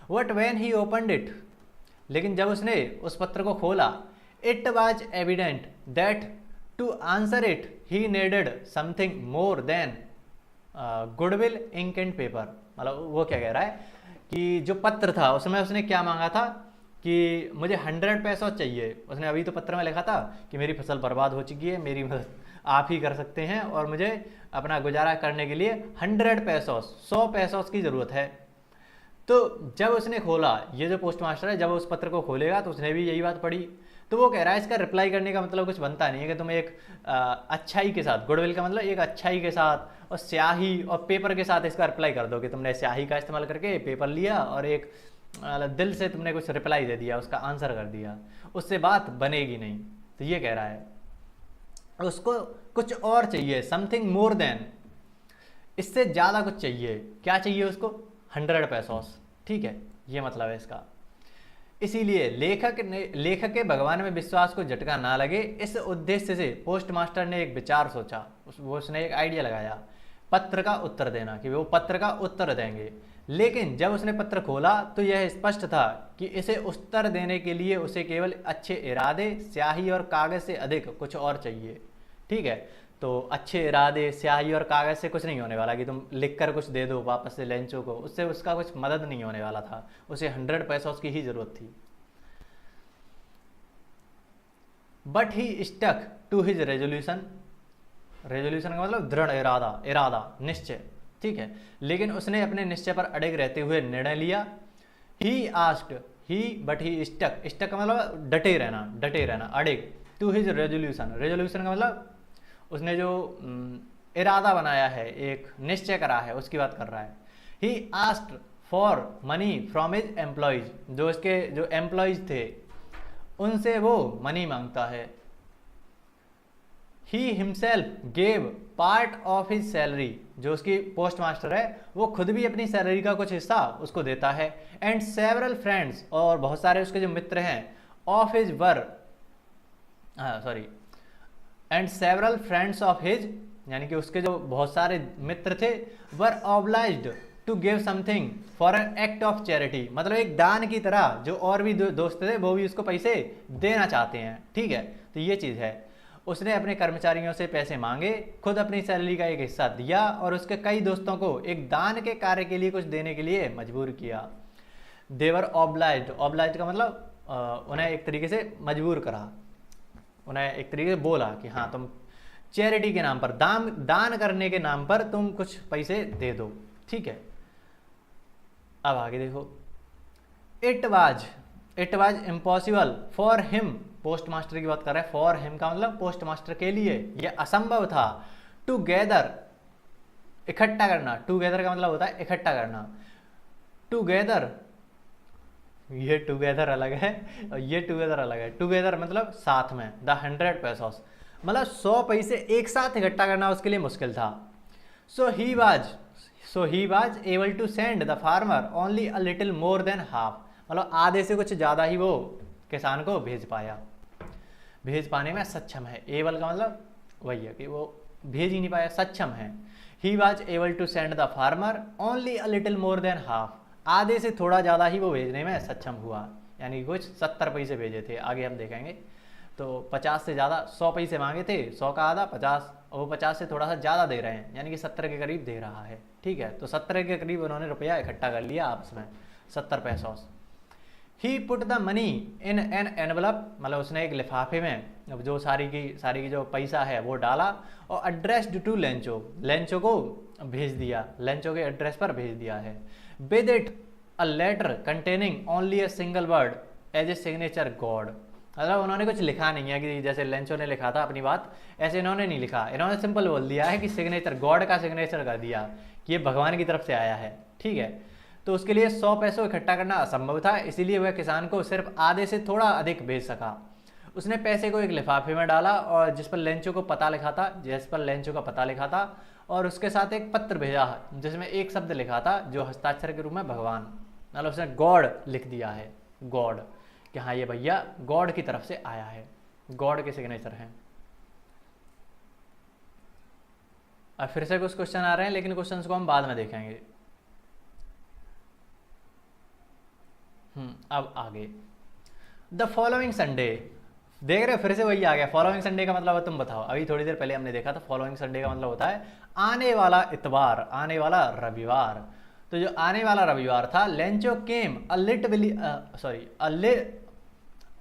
But when he opened it, लेकिन जब उसने उस पत्र को खोला, it was evident that to answer it he needed something more than goodwill ink and paper. मतलब वो क्या कह रहा है कि जो पत्र था उसमें उसने क्या मांगा था कि मुझे 100 पैसा चाहिए। उसने अभी तो पत्र में लिखा था कि मेरी फसल बर्बाद हो चुकी है, मेरी मदद आप ही कर सकते हैं और मुझे अपना गुजारा करने के लिए 100 पैसों 100 पैसों की ज़रूरत है। तो जब उसने खोला, ये जो पोस्ट मास्टर है जब उस पत्र को खोलेगा तो उसने भी यही बात पढ़ी। तो वो कह रहा है इसका रिप्लाई करने का मतलब कुछ बनता नहीं है कि तुम एक अच्छाई के साथ, गुडविल का मतलब एक अच्छाई के साथ और स्याही और पेपर के साथ इसका रिप्लाई कर दो कि तुमने स्याही का इस्तेमाल करके पेपर लिया और एक दिल से तुमने कुछ रिप्लाई दे दिया, उसका आंसर कर दिया, उससे बात बनेगी नहीं। तो ये कह रहा है उसको कुछ और चाहिए, समथिंग मोर देन, इससे ज़्यादा कुछ चाहिए। क्या चाहिए उसको? 100 पैसों। ठीक है, ये मतलब है इसका। इसीलिए लेखक के भगवान में विश्वास को झटका ना लगे, इस उद्देश्य से पोस्ट मास्टर ने एक विचार सोचा, उसने एक आइडिया लगाया, पत्र का उत्तर देना, कि वो पत्र का उत्तर देंगे। लेकिन जब उसने पत्र खोला तो यह स्पष्ट था कि इसे उत्तर देने के लिए उसे केवल अच्छे इरादे, स्याही और कागज से अधिक कुछ और चाहिए। ठीक है, तो अच्छे इरादे, स्याही और कागज से कुछ नहीं होने वाला कि तुम लिख कर कुछ दे दो वापस से लेंचो को, उससे उसका कुछ मदद नहीं होने वाला था, उसे 100 पैसों की ही जरूरत थी। But he stuck to his resolution, resolution का मतलब दृढ़ इरादा, इरादा, निश्चय। ठीक है, लेकिन उसने अपने निश्चय पर अड़िग रहते हुए निर्णय लिया। He asked, he but he stuck, stuck का मतलब डटे रहना, अड़िग। टू हिज रेजोल्यूशन, रेजोल्यूशन का मतलब उसने जो इरादा बनाया है, एक निश्चय करा है, उसकी बात कर रहा है। He asked for money from his employees, जो इसके जो एम्प्लॉयज थे उनसे वो मनी मांगता है। He himself gave part of his salary, जो उसकी पोस्ट मास्टर है वो खुद भी अपनी सैलरी का कुछ हिस्सा उसको देता है। एंड सेवरल फ्रेंड्स, और बहुत सारे उसके जो मित्र हैं, of his were and several friends of his, यानी कि उसके जो बहुत सारे मित्र थे, were obliged to give something for an act of charity, मतलब एक दान की तरह जो और भी दोस्त थे वो भी उसको पैसे देना चाहते हैं। ठीक है, तो ये चीज़ है, उसने अपने कर्मचारियों से पैसे मांगे, खुद अपनी सैलरी का एक हिस्सा दिया और उसके कई दोस्तों को एक दान के कार्य के लिए कुछ देने के लिए मजबूर किया। देवर ऑब्लाइज्ड, ऑब्लाइज्ड का मतलब उन्हें एक तरीके से मजबूर करा, उन्हें एक तरीके से बोला कि हाँ तुम चैरिटी के नाम पर, दान करने के नाम पर तुम कुछ पैसे दे दो। ठीक है, अब आगे देखो। It was impossible for him, post master की बात कर रहे हैं, फॉर हिम का मतलब पोस्ट मास्टर के लिए यह असंभव था। टू गैदर, इकट्ठा करना, टूगेदर का मतलब होता है इकट्ठा करना। टूगेदर, ये टूगेदर अलग है और ये टूगेदर अलग है। टूगेदर मतलब साथ में, द 100 पैसोस, मतलब 100 पैसे एक साथ इकट्ठा करना उसके लिए मुश्किल था। So he was able to send the farmer only a little more than half, मतलब आधे से कुछ ज़्यादा ही वो किसान को भेज पाया, भेज पाने में सक्षम है। एबल का मतलब वही है कि वो भेज ही नहीं पाया, सक्षम है। He was able to send the farmer only a little more than half, आधे से थोड़ा ज़्यादा ही वो भेजने में सक्षम हुआ, यानी कुछ 70 पैसे भेजे थे, आगे हम देखेंगे। तो 50 से ज़्यादा, 100 पैसे मांगे थे, 100 का आधा 50, और वो 50 से थोड़ा सा ज़्यादा दे रहे हैं, यानी कि 70 के करीब दे रहा है। ठीक है, तो 70 के करीब उन्होंने रुपया इकट्ठा कर लिया आपस में, 70 पैसों। He put the money in an envelope, मतलब उसने एक लिफाफे में जो सारी की जो पैसा है वो डाला और एड्रेस्ड टू लेंचो, लेंचो को भेज दिया, लेंचो के एड्रेस पर भेज दिया है। With it a letter containing only a single word as a signature God, मतलब उन्होंने कुछ लिखा नहीं है कि जैसे लेंचो ने लिखा था अपनी बात, ऐसे इन्होंने नहीं लिखा, इन्होंने सिंपल बोल दिया है कि सिग्नेचर, गॉड का सिग्नेचर कर दिया कि ये भगवान की तरफ से आया है। ठीक है, तो उसके लिए 100 पैसों इकट्ठा करना असंभव था, इसीलिए वह किसान को सिर्फ आधे से थोड़ा अधिक भेज सका। उसने पैसे को एक लिफाफे में डाला और जिस पर लेंचो का पता लिखा था, और उसके साथ एक पत्र भेजा जिसमें एक शब्द लिखा था जो हस्ताक्षर के रूप में भगवान, मतलब उसने गॉड लिख दिया है, गॉड, कि हाँ ये भैया गॉड की तरफ से आया है, गॉड के सिग्नेचर हैं। अब फिर से कुछ क्वेश्चन आ रहे हैं, लेकिन क्वेश्चंस को हम बाद में देखेंगे। अब आगे, द फॉलोइंग संडे, देख रहे हो फिर से वही आ गया। फॉलोइंग संडे का मतलब तुम बताओ, अभी थोड़ी देर पहले हमने देखा था। फॉलोइंग संडे का मतलब होता है आने वाला इतवार, आने वाला रविवार। तो जो आने वाला रविवार था, Lencho came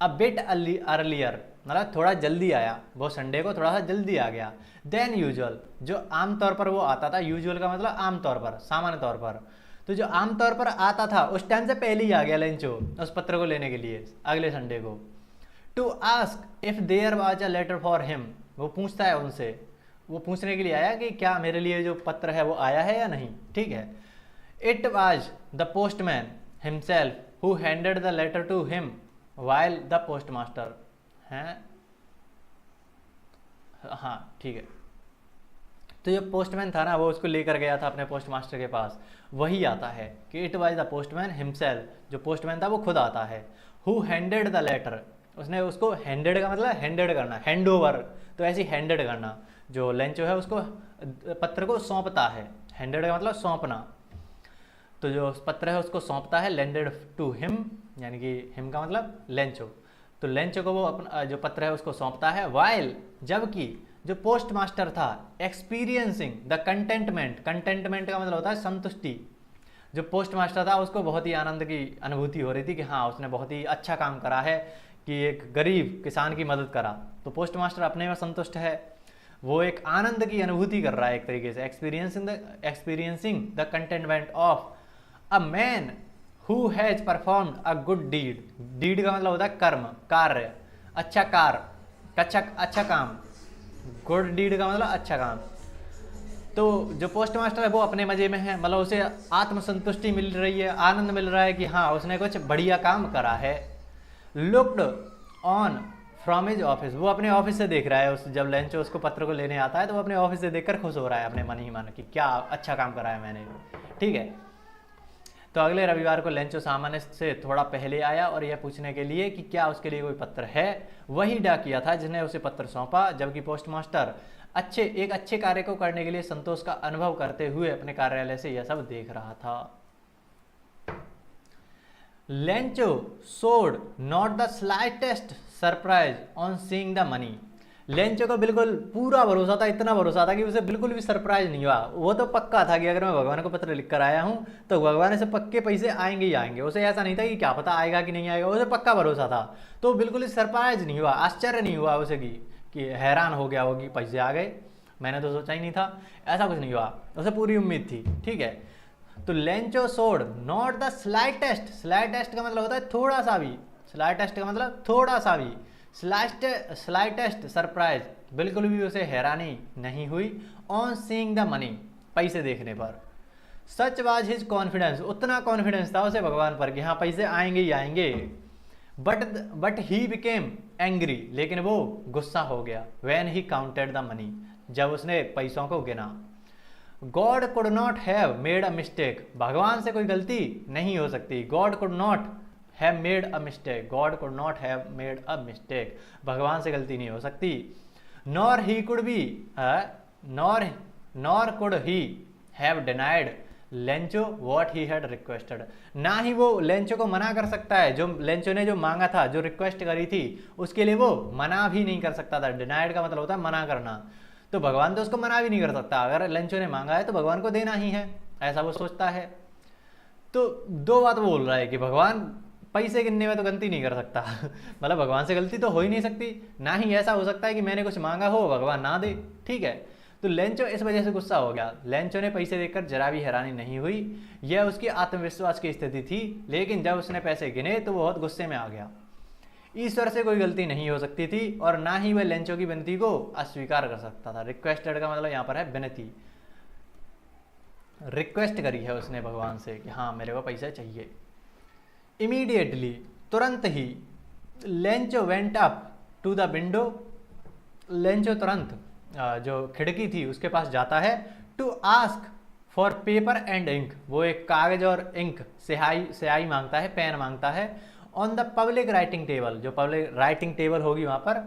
a bit earlier, मतलब थोड़ा जल्दी आया, वो संडे को थोड़ा सा जल्दी आ गया। देन यूजुअल, जो आमतौर पर वो आता था, यूजुअल का मतलब आमतौर पर, सामान्य तौर पर। तो जो आमतौर पर आता था उस टाइम से पहले ही आ गया लेंचो उस पत्र को लेने के लिए अगले संडे को। To ask if there was a letter for him, वो पूछता है उनसे, वो पूछने के लिए आया कि क्या मेरे लिए जो पत्र है वो आया है या नहीं, ठीक है। It was the postman himself who handed the letter to him while the postmaster हैं, हाँ ठीक है। तो जो पोस्टमैन था ना, वो उसको लेकर गया था अपने पोस्टमास्टर के पास, वही आता है कि it was the postman himself, जो पोस्टमैन था वो खुद आता है। हु हैंडेड द लेटर, उसने उसको, हैंडेड का मतलब हैंडेड करना, हैंड ओवर, तो ऐसे हैंडेड करना, जो लेंचो है उसको पत्र को सौंपता है। हैंडेड का मतलब सौंपना, तो जो पत्र है उसको सौंपता है। लैंडेड टू हिम, यानी कि हिम का मतलब लेंचो, तो लेंचो को वो अपना जो पत्र है उसको सौंपता है। वाइल, जबकि जो पोस्ट मास्टर था, एक्सपीरियंसिंग द कंटेंटमेंट, कंटेंटमेंट का मतलब होता है संतुष्टि। जो पोस्ट मास्टर था उसको बहुत ही आनंद की अनुभूति हो रही थी कि हाँ उसने बहुत ही अच्छा काम करा है कि एक गरीब किसान की मदद करा। तो पोस्ट मास्टर अपने में संतुष्ट है, वो एक आनंद की अनुभूति कर रहा है एक तरीके से। Experiencing the contentment of a man who has performed a good deed, deed का मतलब होता है कर्म, कार्य, अच्छा कार्य, अच्छा काम। गुड डीड का मतलब अच्छा काम। तो जो पोस्ट मास्टर है वो अपने मजे में है, मतलब उसे आत्मसंतुष्टि मिल रही है, आनंद मिल रहा है कि हाँ उसने कुछ बढ़िया काम करा है। Looked on from his office, वो अपने ऑफिस से देख रहा है, उस जब लेंचो उसको पत्र को लेने आता है तो वो अपने ऑफिस से देखकर खुश हो रहा है अपने मन ही मन कि क्या अच्छा काम करा है मैंने, ठीक है। तो अगले रविवार को लेंचो सामान्य से थोड़ा पहले आया और यह पूछने के लिए कि क्या उसके लिए कोई पत्र है। वही डाकिया था जिसने उसे पत्र सौंपा, जबकि पोस्टमास्टर एक अच्छे कार्य को करने के लिए संतोष का अनुभव करते हुए अपने कार्यालय से यह सब देख रहा था। Lencho showed not the slightest surprise on seeing the money, Lencho को बिल्कुल पूरा भरोसा था, इतना भरोसा था कि उसे बिल्कुल भी सरप्राइज नहीं हुआ। वो तो पक्का था कि अगर मैं भगवान को पत्र लिख कर आया हूँ तो भगवान से पक्के पैसे आएंगे ही आएंगे। उसे ऐसा नहीं था कि क्या पता आएगा कि नहीं आएगा, उसे पक्का भरोसा था। तो बिल्कुल ही सरप्राइज नहीं हुआ, आश्चर्य नहीं हुआ उसे कि हैरान हो गया होगी पैसे आ गए, मैंने तो सोचा ही नहीं था, ऐसा कुछ नहीं हुआ। उसे पूरी उम्मीद थी, ठीक है। तो Lencho showed not the slightest, slightest का मतलब होता है थोड़ा सा भी, स्लाइटेस्ट का मतलब थोड़ा सा भी, स्लाइटेस्ट सरप्राइज, बिल्कुल भी उसे हैरानी नहीं हुई। ऑन सीइंग द मनी, पैसे देखने पर। सच वाज हिज कॉन्फिडेंस, उतना कॉन्फिडेंस था उसे भगवान पर कि हाँ पैसे आएंगे ही आएंगे। बट ही बिकेम एंग्री, लेकिन वो गुस्सा हो गया। When he counted the money, जब उसने पैसों को गिना। God could not have made a mistake, भगवान से कोई गलती नहीं हो सकती। God could not have made a mistake, God could not have made a mistake, भगवान से गलती नहीं हो सकती। Nor he could be, nor could he have denied Lencho what he had requested, ना ही वो लेंचो को मना कर सकता है, जो लेंचो ने जो मांगा था, जो रिक्वेस्ट करी थी उसके लिए वो मना भी नहीं कर सकता था। डिनाइड का मतलब होता है मना करना, तो भगवान तो उसको मना भी नहीं कर सकता। अगर लेंचो ने मांगा है तो भगवान को देना ही है, ऐसा वो सोचता है। तो दो बात वो बोल रहा है कि भगवान पैसे गिनने में तो गलती नहीं कर सकता मतलब भगवान से गलती तो हो ही नहीं सकती, ना ही ऐसा हो सकता है कि मैंने कुछ मांगा हो भगवान ना दे, ठीक है। तो लेंचो इस वजह से गुस्सा हो गया। लेंचो ने पैसे देखकर जरा भी हैरानी नहीं हुई, यह उसकी आत्मविश्वास की स्थिति थी। लेकिन जब उसने पैसे गिने तो वो बहुत गुस्से में आ गया। ईश्वर से कोई गलती नहीं हो सकती थी और ना ही वह लेंचो की विनती को अस्वीकार कर सकता था। रिक्वेस्टेड का मतलब यहाँ पर है विनती, रिक्वेस्ट करी है उसने भगवान से कि हाँ मेरे को पैसा चाहिए। इमीडिएटली, तुरंत ही, Lencho went up to the window, Lencho तुरंत जो खिड़की थी उसके पास जाता है। To ask for paper and ink, वो एक कागज और इंक, स्याही मांगता है, पेन मांगता है। On the public writing table, जो पब्लिक राइटिंग टेबल होगी वहाँ पर।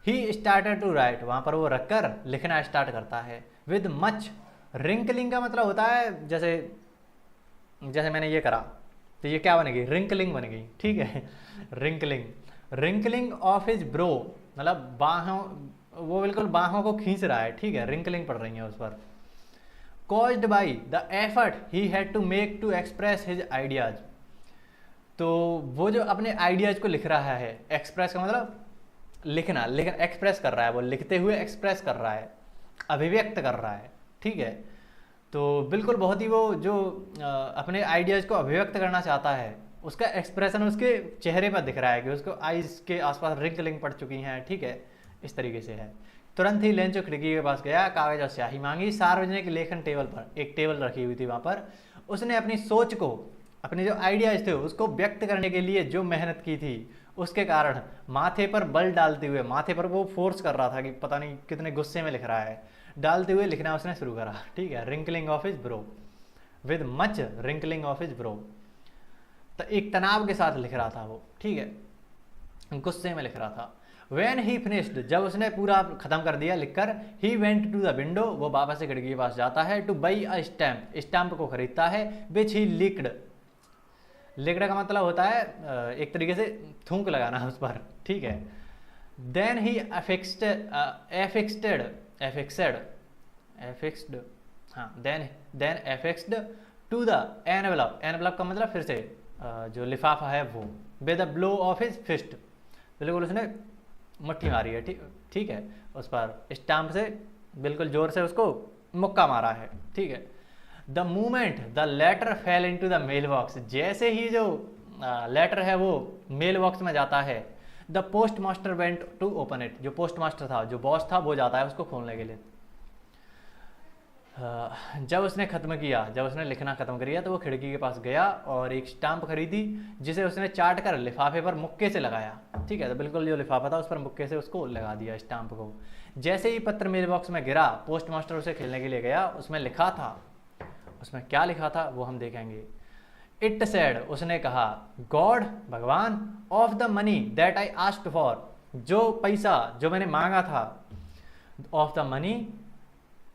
ही स्टार्टेड टू राइट, वहाँ पर वो रखकर लिखना स्टार्ट करता है। With much. रिंकलिंग का मतलब होता है जैसे जैसे मैंने ये करा तो ये क्या बनेगी, रिंकलिंग बन गई, ठीक है। Wrinkling, wrinkling of his bro, मतलब बाहों, वो बिल्कुल बाहों को खींच रहा है, ठीक है, रिंकलिंग पड़ रही है उस पर। Caused by the effort he had to make to express his ideas, तो वो जो अपने आइडियाज को लिख रहा है, एक्सप्रेस का मतलब लिखना, लेकिन एक्सप्रेस कर रहा है, वो लिखते हुए एक्सप्रेस कर रहा है, अभिव्यक्त कर रहा है, ठीक है। तो बिल्कुल बहुत ही वो जो अपने आइडियाज़ को अभिव्यक्त करना चाहता है, उसका एक्सप्रेशन उसके चेहरे पर दिख रहा है कि उसको आइज़ के आसपास रिंकलिंग पड़ चुकी हैं, ठीक है, इस तरीके से है। तुरंत ही लेंचो खिड़की के पास गया, कागज और स्याही मांगी। सार्वजनिक लेखन टेबल पर, एक टेबल रखी हुई थी वहाँ पर, उसने अपनी सोच को, अपने जो आइडियाज़ थे उसको व्यक्त करने के लिए जो मेहनत की थी, उसके कारण माथे पर बल डालते हुए, माथे पर वो फोर्स कर रहा था कि पता नहीं कितने गुस्से में लिख रहा है, डालते हुए लिखना उसने शुरू करा, ठीक है। Wrinkling of his bro, with much wrinkling of his bro, तो एक तनाव के साथ लिख रहा था वो, ठीक है, गुस्से में लिख रहा था। When he finished, जब उसने पूरा खत्म कर दिया लिखकर, he went to the window, वो वापस से खिड़की के पास जाता है, to buy a stamp, stamp को खरीदता है, which he licked, लिकड़ा का मतलब होता है एक तरीके से थूक लगाना उस पर, ठीक है। देन ही affixed, हाँ, then affixed to the envelope, envelope का मतलब फिर से जो लिफाफा है वो, with a blow of his fist, बिल्कुल उसने मुट्ठी मारी है, ठीक है, उस पर स्टैम्प से बिल्कुल जोर से उसको मुक्का मारा है, ठीक है। The moment the letter fell into the mail box, जैसे ही जो लेटर है वो मेल बॉक्स में जाता है, the post master went to open it, जो पोस्ट मास्टर था, जो बॉस था, वो जाता है उसको खोलने के लिए। जब उसने ख़त्म किया, जब उसने लिखना ख़त्म कर दिया, तो वो खिड़की के पास गया और एक स्टाम्प खरीदी, जिसे उसने चाट कर लिफाफे पर मुक्के से लगाया, ठीक है। तो बिल्कुल जो लिफाफा था उस पर मुक्के से उसको लगा दिया स्टाम्प को। जैसे ही पत्र मेल बॉक्स में गिरा, पोस्ट मास्टर उसे खेलने के लिए गया, उसमें लिखा था, उसमें क्या लिखा था वो हम देखेंगे। इट सेड, उसने कहा, गॉड, भगवान, of the money that I asked for, जो पैसा जो मैंने मांगा था, of the money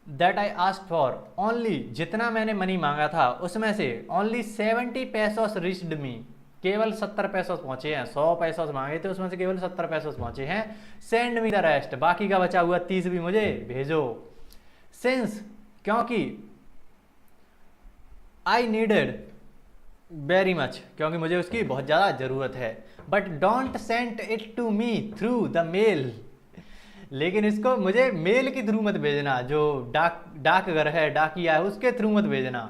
that I asked for, only, जितना मैंने मनी मांगा था उसमें से ओनली 70 पैसोस रिच्ड मी, केवल 70 पैसोस पहुंचे हैं। 100 पैसोस मांगे थे, उसमें से केवल 70 पैसोस पहुंचे हैं। सेंड मी द रेस्ट, बाकी का बचा हुआ 30 भी मुझे भेजो। सिंस, क्योंकि, आई नीडेड वेरी मच, क्योंकि मुझे उसकी बहुत ज़्यादा ज़रूरत है। But don't send it to me through the mail, लेकिन इसको मुझे मेल के थ्रू मत भेजना, जो डाकघर है, डाकिया है, उसके थ्रू मत भेजना।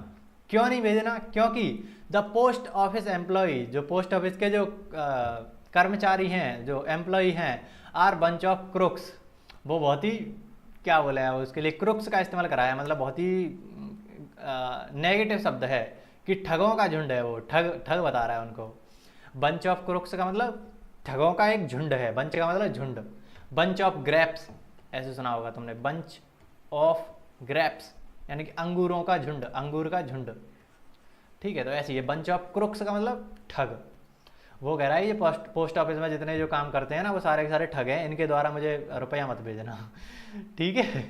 क्यों नहीं भेजना? क्योंकि द पोस्ट ऑफिस एम्प्लॉई, जो पोस्ट ऑफिस के जो कर्मचारी हैं, जो एम्प्लॉई हैं, आर बंच ऑफ क्रुक्स, वो बहुत ही, क्या बोले हैं उसके लिए, क्रुक्स का इस्तेमाल कराया, मतलब बहुत ही नेगेटिव शब्द है कि ठगों का झुंड है वो, ठग बता रहा है उनको। बंच ऑफ क्रुक्स का मतलब ठगों का एक झुंड है, बंच का मतलब झुंड। बंच ऑफ ग्रेप्स, ऐसे सुना होगा तुमने, बंच ऑफ ग्रेप्स यानी कि अंगूरों का झुंड, अंगूर का झुंड, ठीक है। तो ऐसे ही बंच ऑफ क्रुक्स का मतलब ठग। वो कह रहा है ये पोस्ट ऑफिस में जितने जो काम करते हैं ना, वो सारे के सारे ठग हैं, इनके द्वारा मुझे रुपया मत भेजना, ठीक है।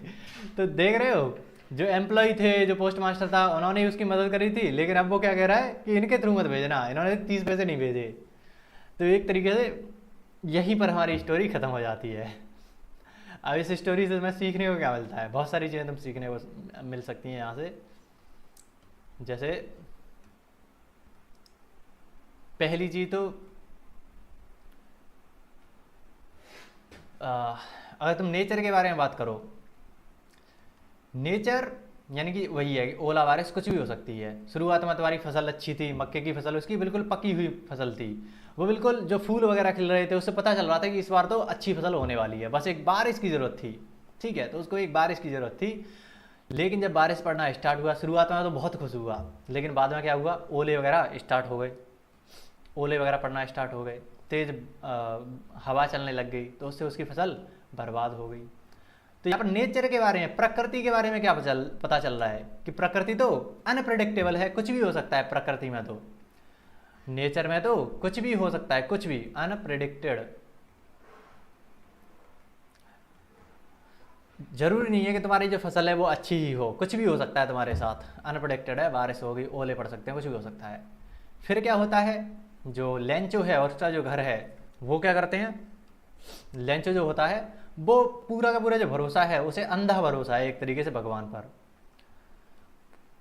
तो देख रहे हो, जो एम्प्लॉय थे, जो पोस्ट मास्टर था, उन्होंने उसकी मदद करी थी, लेकिन अब वो क्या कह रहा है कि इनके थ्रू मत भेजना, इन्होंने 30 पैसे नहीं भेजे। तो एक तरीके से यहीं पर हमारी स्टोरी ख़त्म हो जाती है। अब इस स्टोरी से मैं सीखने को क्या मिलता है? बहुत सारी चीज़ें तुम सीखने को मिल सकती हैं यहाँ से। जैसे पहली चीज़ तो अगर तुम नेचर के बारे में बात करो, नेचर यानी कि वही है कि ओला बारिश कुछ भी हो सकती है। शुरुआत में तुम्हारी फसल अच्छी थी, मक्के की फसल, उसकी बिल्कुल पकी हुई फसल थी, वो बिल्कुल जो फूल वगैरह खिल रहे थे, उससे पता चल रहा था कि इस बार तो अच्छी फसल होने वाली है, बस एक बारिश की ज़रूरत थी, ठीक है। तो उसको एक बारिश की ज़रूरत थी, लेकिन जब बारिश पड़ना स्टार्ट हुआ, शुरुआत में तो बहुत खुश हुआ, लेकिन बाद में क्या हुआ, ओले वगैरह स्टार्ट हो गए, ओले वगैरह पड़ना स्टार्ट हो गए, तेज़ हवा चलने लग गई, तो उससे उसकी फसल बर्बाद हो गई। तो यहाँ पर नेचर के बारे में, प्रकृति के बारे में क्या पता चल रहा है कि प्रकृति तो अनप्रेडिक्टेबल है, कुछ भी हो सकता है प्रकृति में, तो नेचर में तो कुछ भी हो सकता है, कुछ भी, अनप्रेडिक्टेड। जरूरी नहीं है कि तुम्हारी जो फसल है वो अच्छी ही हो, कुछ भी हो सकता है तुम्हारे साथ, अनप्रेडिक्टेड है, बारिश होगी, ओले पड़ सकते हैं, कुछ भी हो सकता है। फिर क्या होता है, जो लेंचो है और उसका जो घर है वो क्या करते हैं, लेंचो जो होता है वो पूरा का पूरा जो भरोसा है उसे अंधा भरोसा है एक तरीके से भगवान पर,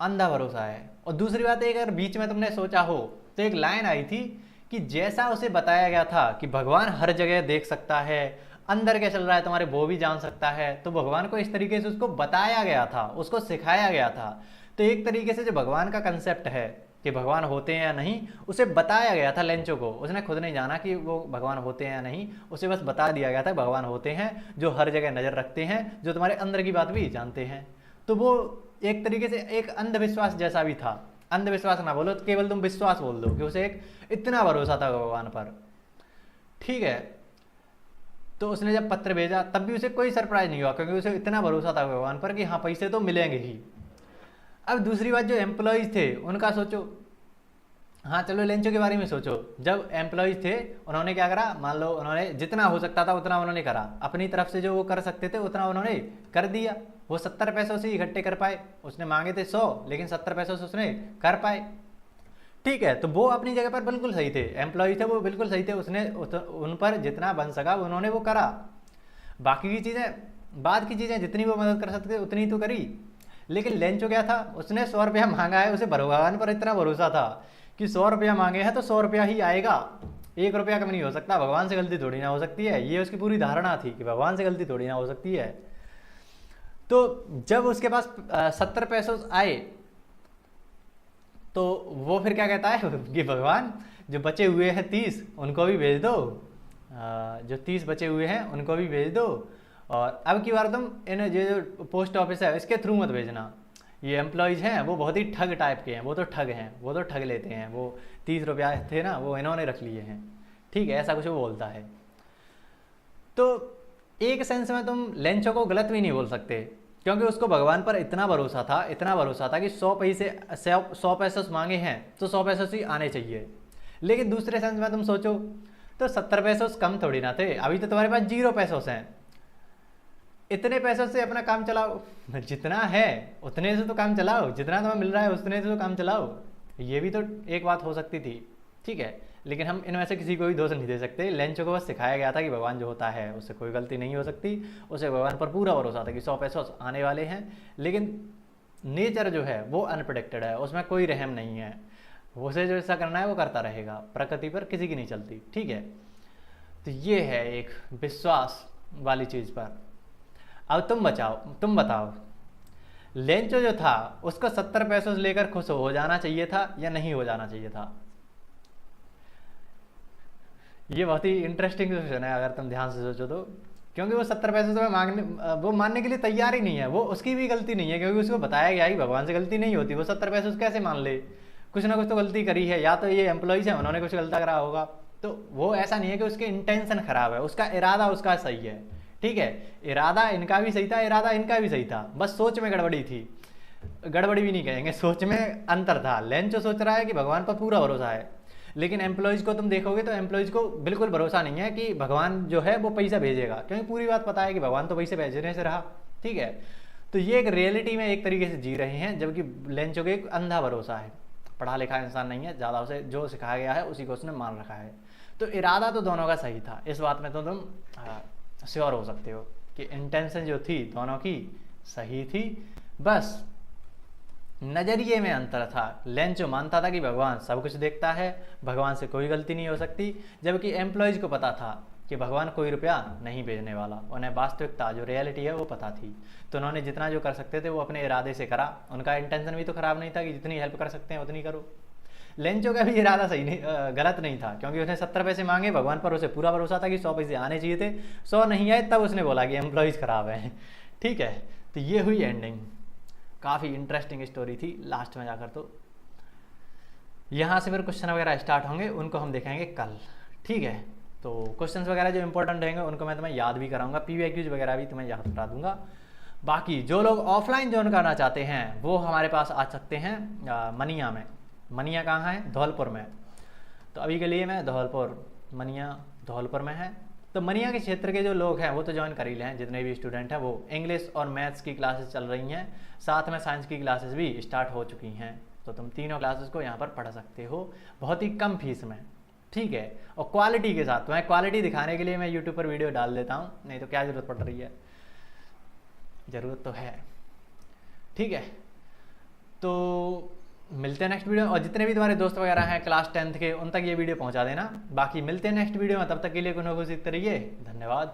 अंधा भरोसा है। और दूसरी बात एक, अगर बीच में तुमने सोचा हो तो एक लाइन आई थी कि जैसा उसे बताया गया था कि भगवान हर जगह देख सकता है, अंदर क्या चल रहा है तुम्हारे वो भी जान सकता है, तो भगवान को इस तरीके से उसको बताया गया था, उसको सिखाया गया था। तो एक तरीके से जो भगवान का कंसेप्ट है कि भगवान होते हैं या नहीं, उसे बताया गया था लेंचो को, उसने खुद नहीं जाना कि वो भगवान होते हैं या नहीं, उसे बस बता दिया गया था भगवान होते हैं, जो हर जगह नज़र रखते हैं, जो तुम्हारे अंदर की बात भी जानते हैं। तो वो एक तरीके से एक अंधविश्वास जैसा भी था। अंधविश्वास ना बोलो, केवल तुम विश्वास बोल दो कि उसे एक इतना भरोसा था भगवान पर, ठीक है। तो उसने जब पत्र भेजा तब भी उसे कोई सरप्राइज नहीं हुआ, क्योंकि उसे इतना भरोसा था भगवान पर कि हाँ पैसे तो मिलेंगे ही। अब दूसरी बात, जो एम्प्लॉयज़ थे उनका सोचो, हाँ चलो लेंचो के बारे में सोचो। जब एम्प्लॉयज़ थे उन्होंने क्या करा, मान लो उन्होंने जितना हो सकता था उतना उन्होंने करा, अपनी तरफ से जो वो कर सकते थे उतना उन्होंने कर दिया। वो 70 पैसों से इकट्ठे कर पाए, उसने मांगे थे 100 लेकिन 70 पैसों से उसने कर पाए, ठीक है। तो वो अपनी जगह पर बिल्कुल सही थे, एम्प्लॉय थे वो बिल्कुल सही थे, उसने उन पर जितना बन सका उन्होंने वो करा। बाकी की चीज़ें, बाद की चीज़ें जितनी वो मदद कर सकते थे उतनी तो करी। लेकिन लेंचो क्या था, उसने 100 रुपया मांगा है, उसे भगवान पर इतना भरोसा था कि 100 रुपया मांगे हैं तो 100 रुपया ही आएगा, 1 रुपया कम नहीं हो सकता, भगवान से गलती थोड़ी ना हो सकती है। ये उसकी पूरी धारणा थी कि भगवान से गलती थोड़ी ना हो सकती है। तो जब उसके पास 70 पैसे आए तो वो फिर क्या कहता है कि भगवान जो बचे हुए हैं 30 उनको भी भेज दो, जो 30 बचे हुए हैं उनको भी भेज दो, और अब की बार तुम इन ये जो पोस्ट ऑफिस है इसके थ्रू मत भेजना, ये एम्प्लॉयज़ हैं वो बहुत ही ठग टाइप के हैं, वो तो ठग हैं, वो तो ठग लेते हैं, वो 30 रुपया थे ना वो इन्होंने रख लिए हैं, ठीक है, ऐसा कुछ वो बोलता है। तो एक सेंस में तुम लेंचो को गलत भी नहीं बोल सकते, क्योंकि उसको भगवान पर इतना भरोसा था, इतना भरोसा था कि 100 पैसे मांगे हैं तो 100 पैसे ही आने चाहिए। लेकिन दूसरे सेंस में तुम सोचो तो 70 पैसे कम थोड़ी ना थे, अभी तो तुम्हारे पास 0 पैसे हैं, इतने पैसों से अपना काम चलाओ, जितना है उतने से तो काम चलाओ, जितना तुम्हें मिल रहा है उतने से तो काम चलाओ, ये भी तो एक बात हो सकती थी, ठीक है। लेकिन हम इनमें से किसी को भी दोष नहीं दे सकते। लेंचो को बस सिखाया गया था कि भगवान जो होता है उससे कोई गलती नहीं हो सकती, उसे भगवान पर पूरा भरोसा था कि 100 पैसे आने वाले हैं। लेकिन नेचर जो है वो अनप्रेडिक्टेड है, उसमें कोई रहम नहीं है, उसे जो ऐसा करना है वो करता रहेगा, प्रकृति पर किसी की नहीं चलती, ठीक है। तो ये है एक विश्वास वाली चीज़ पर। अब तुम बताओ लेंचो जो था उसको 70 पैसों से लेकर खुश हो जाना चाहिए था या नहीं हो जाना चाहिए था? ये बहुत ही इंटरेस्टिंग क्वेश्चन है अगर तुम ध्यान से सोचो तो, क्योंकि वो 70 पैसे तुम्हें वो मानने के लिए तैयार ही नहीं है। वो उसकी भी गलती नहीं है, क्योंकि उसको बताया गया कि भगवान से गलती नहीं होती, वो 70 पैसे कैसे मान ले, कुछ ना कुछ तो गलती करी है, या तो ये एम्प्लॉयज़ है उन्होंने कुछ गलता करा होगा। तो वो ऐसा नहीं है कि उसके इंटेंशन खराब है, उसका इरादा उसका सही है, ठीक है। इरादा इनका भी सही था, इरादा इनका भी सही था, बस सोच में गड़बड़ी थी, गड़बड़ी भी नहीं कहेंगे, सोच में अंतर था। लेंचो सोच रहा है कि भगवान पर पूरा भरोसा है, लेकिन एम्प्लॉयज़ को तुम देखोगे तो एम्प्लॉयज़ को बिल्कुल भरोसा नहीं है कि भगवान जो है वो पैसा भेजेगा, क्योंकि पूरी बात पता है कि भगवान तो पैसे भेजने से रहा, ठीक है। तो ये एक रियलिटी में एक तरीके से जी रहे हैं, जबकि लेंचो को एक अंधा भरोसा है, पढ़ा लिखा इंसान नहीं है ज़्यादा, उसे जो सिखाया गया है उसी को उसने मान रखा है। तो इरादा तो दोनों का सही था, इस बात में तो तुम श्योर हो सकते हो कि इंटेंशन जो थी दोनों की सही थी, बस नज़रिए में अंतर था। लेंचो मानता था कि भगवान सब कुछ देखता है, भगवान से कोई गलती नहीं हो सकती, जबकि एम्प्लॉयज़ को पता था कि भगवान कोई रुपया नहीं भेजने वाला, उन्हें वास्तविकता जो रियलिटी है वो पता थी। तो उन्होंने जितना जो कर सकते थे वो अपने इरादे से करा, उनका इंटेंशन भी तो ख़राब नहीं था कि जितनी हेल्प कर सकते हैं उतनी करो। लेंचो का भी इरादा सही नहीं, गलत नहीं था, क्योंकि उसने 70 पैसे मांगे, भगवान पर उसे पूरा भरोसा था कि 100 पैसे आने चाहिए थे, 100 नहीं आए तब उसने बोला कि एम्प्लॉयज़ ख़राब हैं, ठीक है। तो ये हुई एंडिंग, काफ़ी इंटरेस्टिंग स्टोरी थी लास्ट में जाकर। तो यहाँ से फिर क्वेश्चन वगैरह स्टार्ट होंगे, उनको हम देखेंगे कल, ठीक है। तो क्वेश्चंस वगैरह जो इंपॉर्टेंट रहेंगे उनको मैं तुम्हें याद भी कराऊंगा, PYQs वगैरह भी तुम्हें याद करा दूंगा। बाकी जो लोग ऑफलाइन ज्वाइन करना चाहते हैं वो हमारे पास आ सकते हैं मनिया में। मनिया कहाँ है? धौलपुर में। तो अभी के लिए मैं धौलपुर, मनिया धौलपुर में है, तो मनिया के क्षेत्र के जो लोग हैं वो तो ज्वाइन कर ही लें, जितने भी स्टूडेंट हैं वो। इंग्लिश और मैथ्स की क्लासेस चल रही हैं, साथ में साइंस की क्लासेस भी स्टार्ट हो चुकी हैं, तो तुम तीनों क्लासेस को यहाँ पर पढ़ सकते हो बहुत ही कम फीस में, ठीक है, और क्वालिटी के साथ। मैं क्वालिटी दिखाने के लिए मैं यूट्यूब पर वीडियो डाल देता हूँ, नहीं तो क्या ज़रूरत पड़ रही है, ज़रूरत तो है, ठीक है। तो मिलते हैं नेक्स्ट वीडियो, और जितने भी तुम्हारे दोस्त वगैरह हैं क्लास 10th के उन तक ये वीडियो पहुंचा देना। बाकी मिलते हैं नेक्स्ट वीडियो में, तब तक के लिए कुछ सीखते रहिए, धन्यवाद।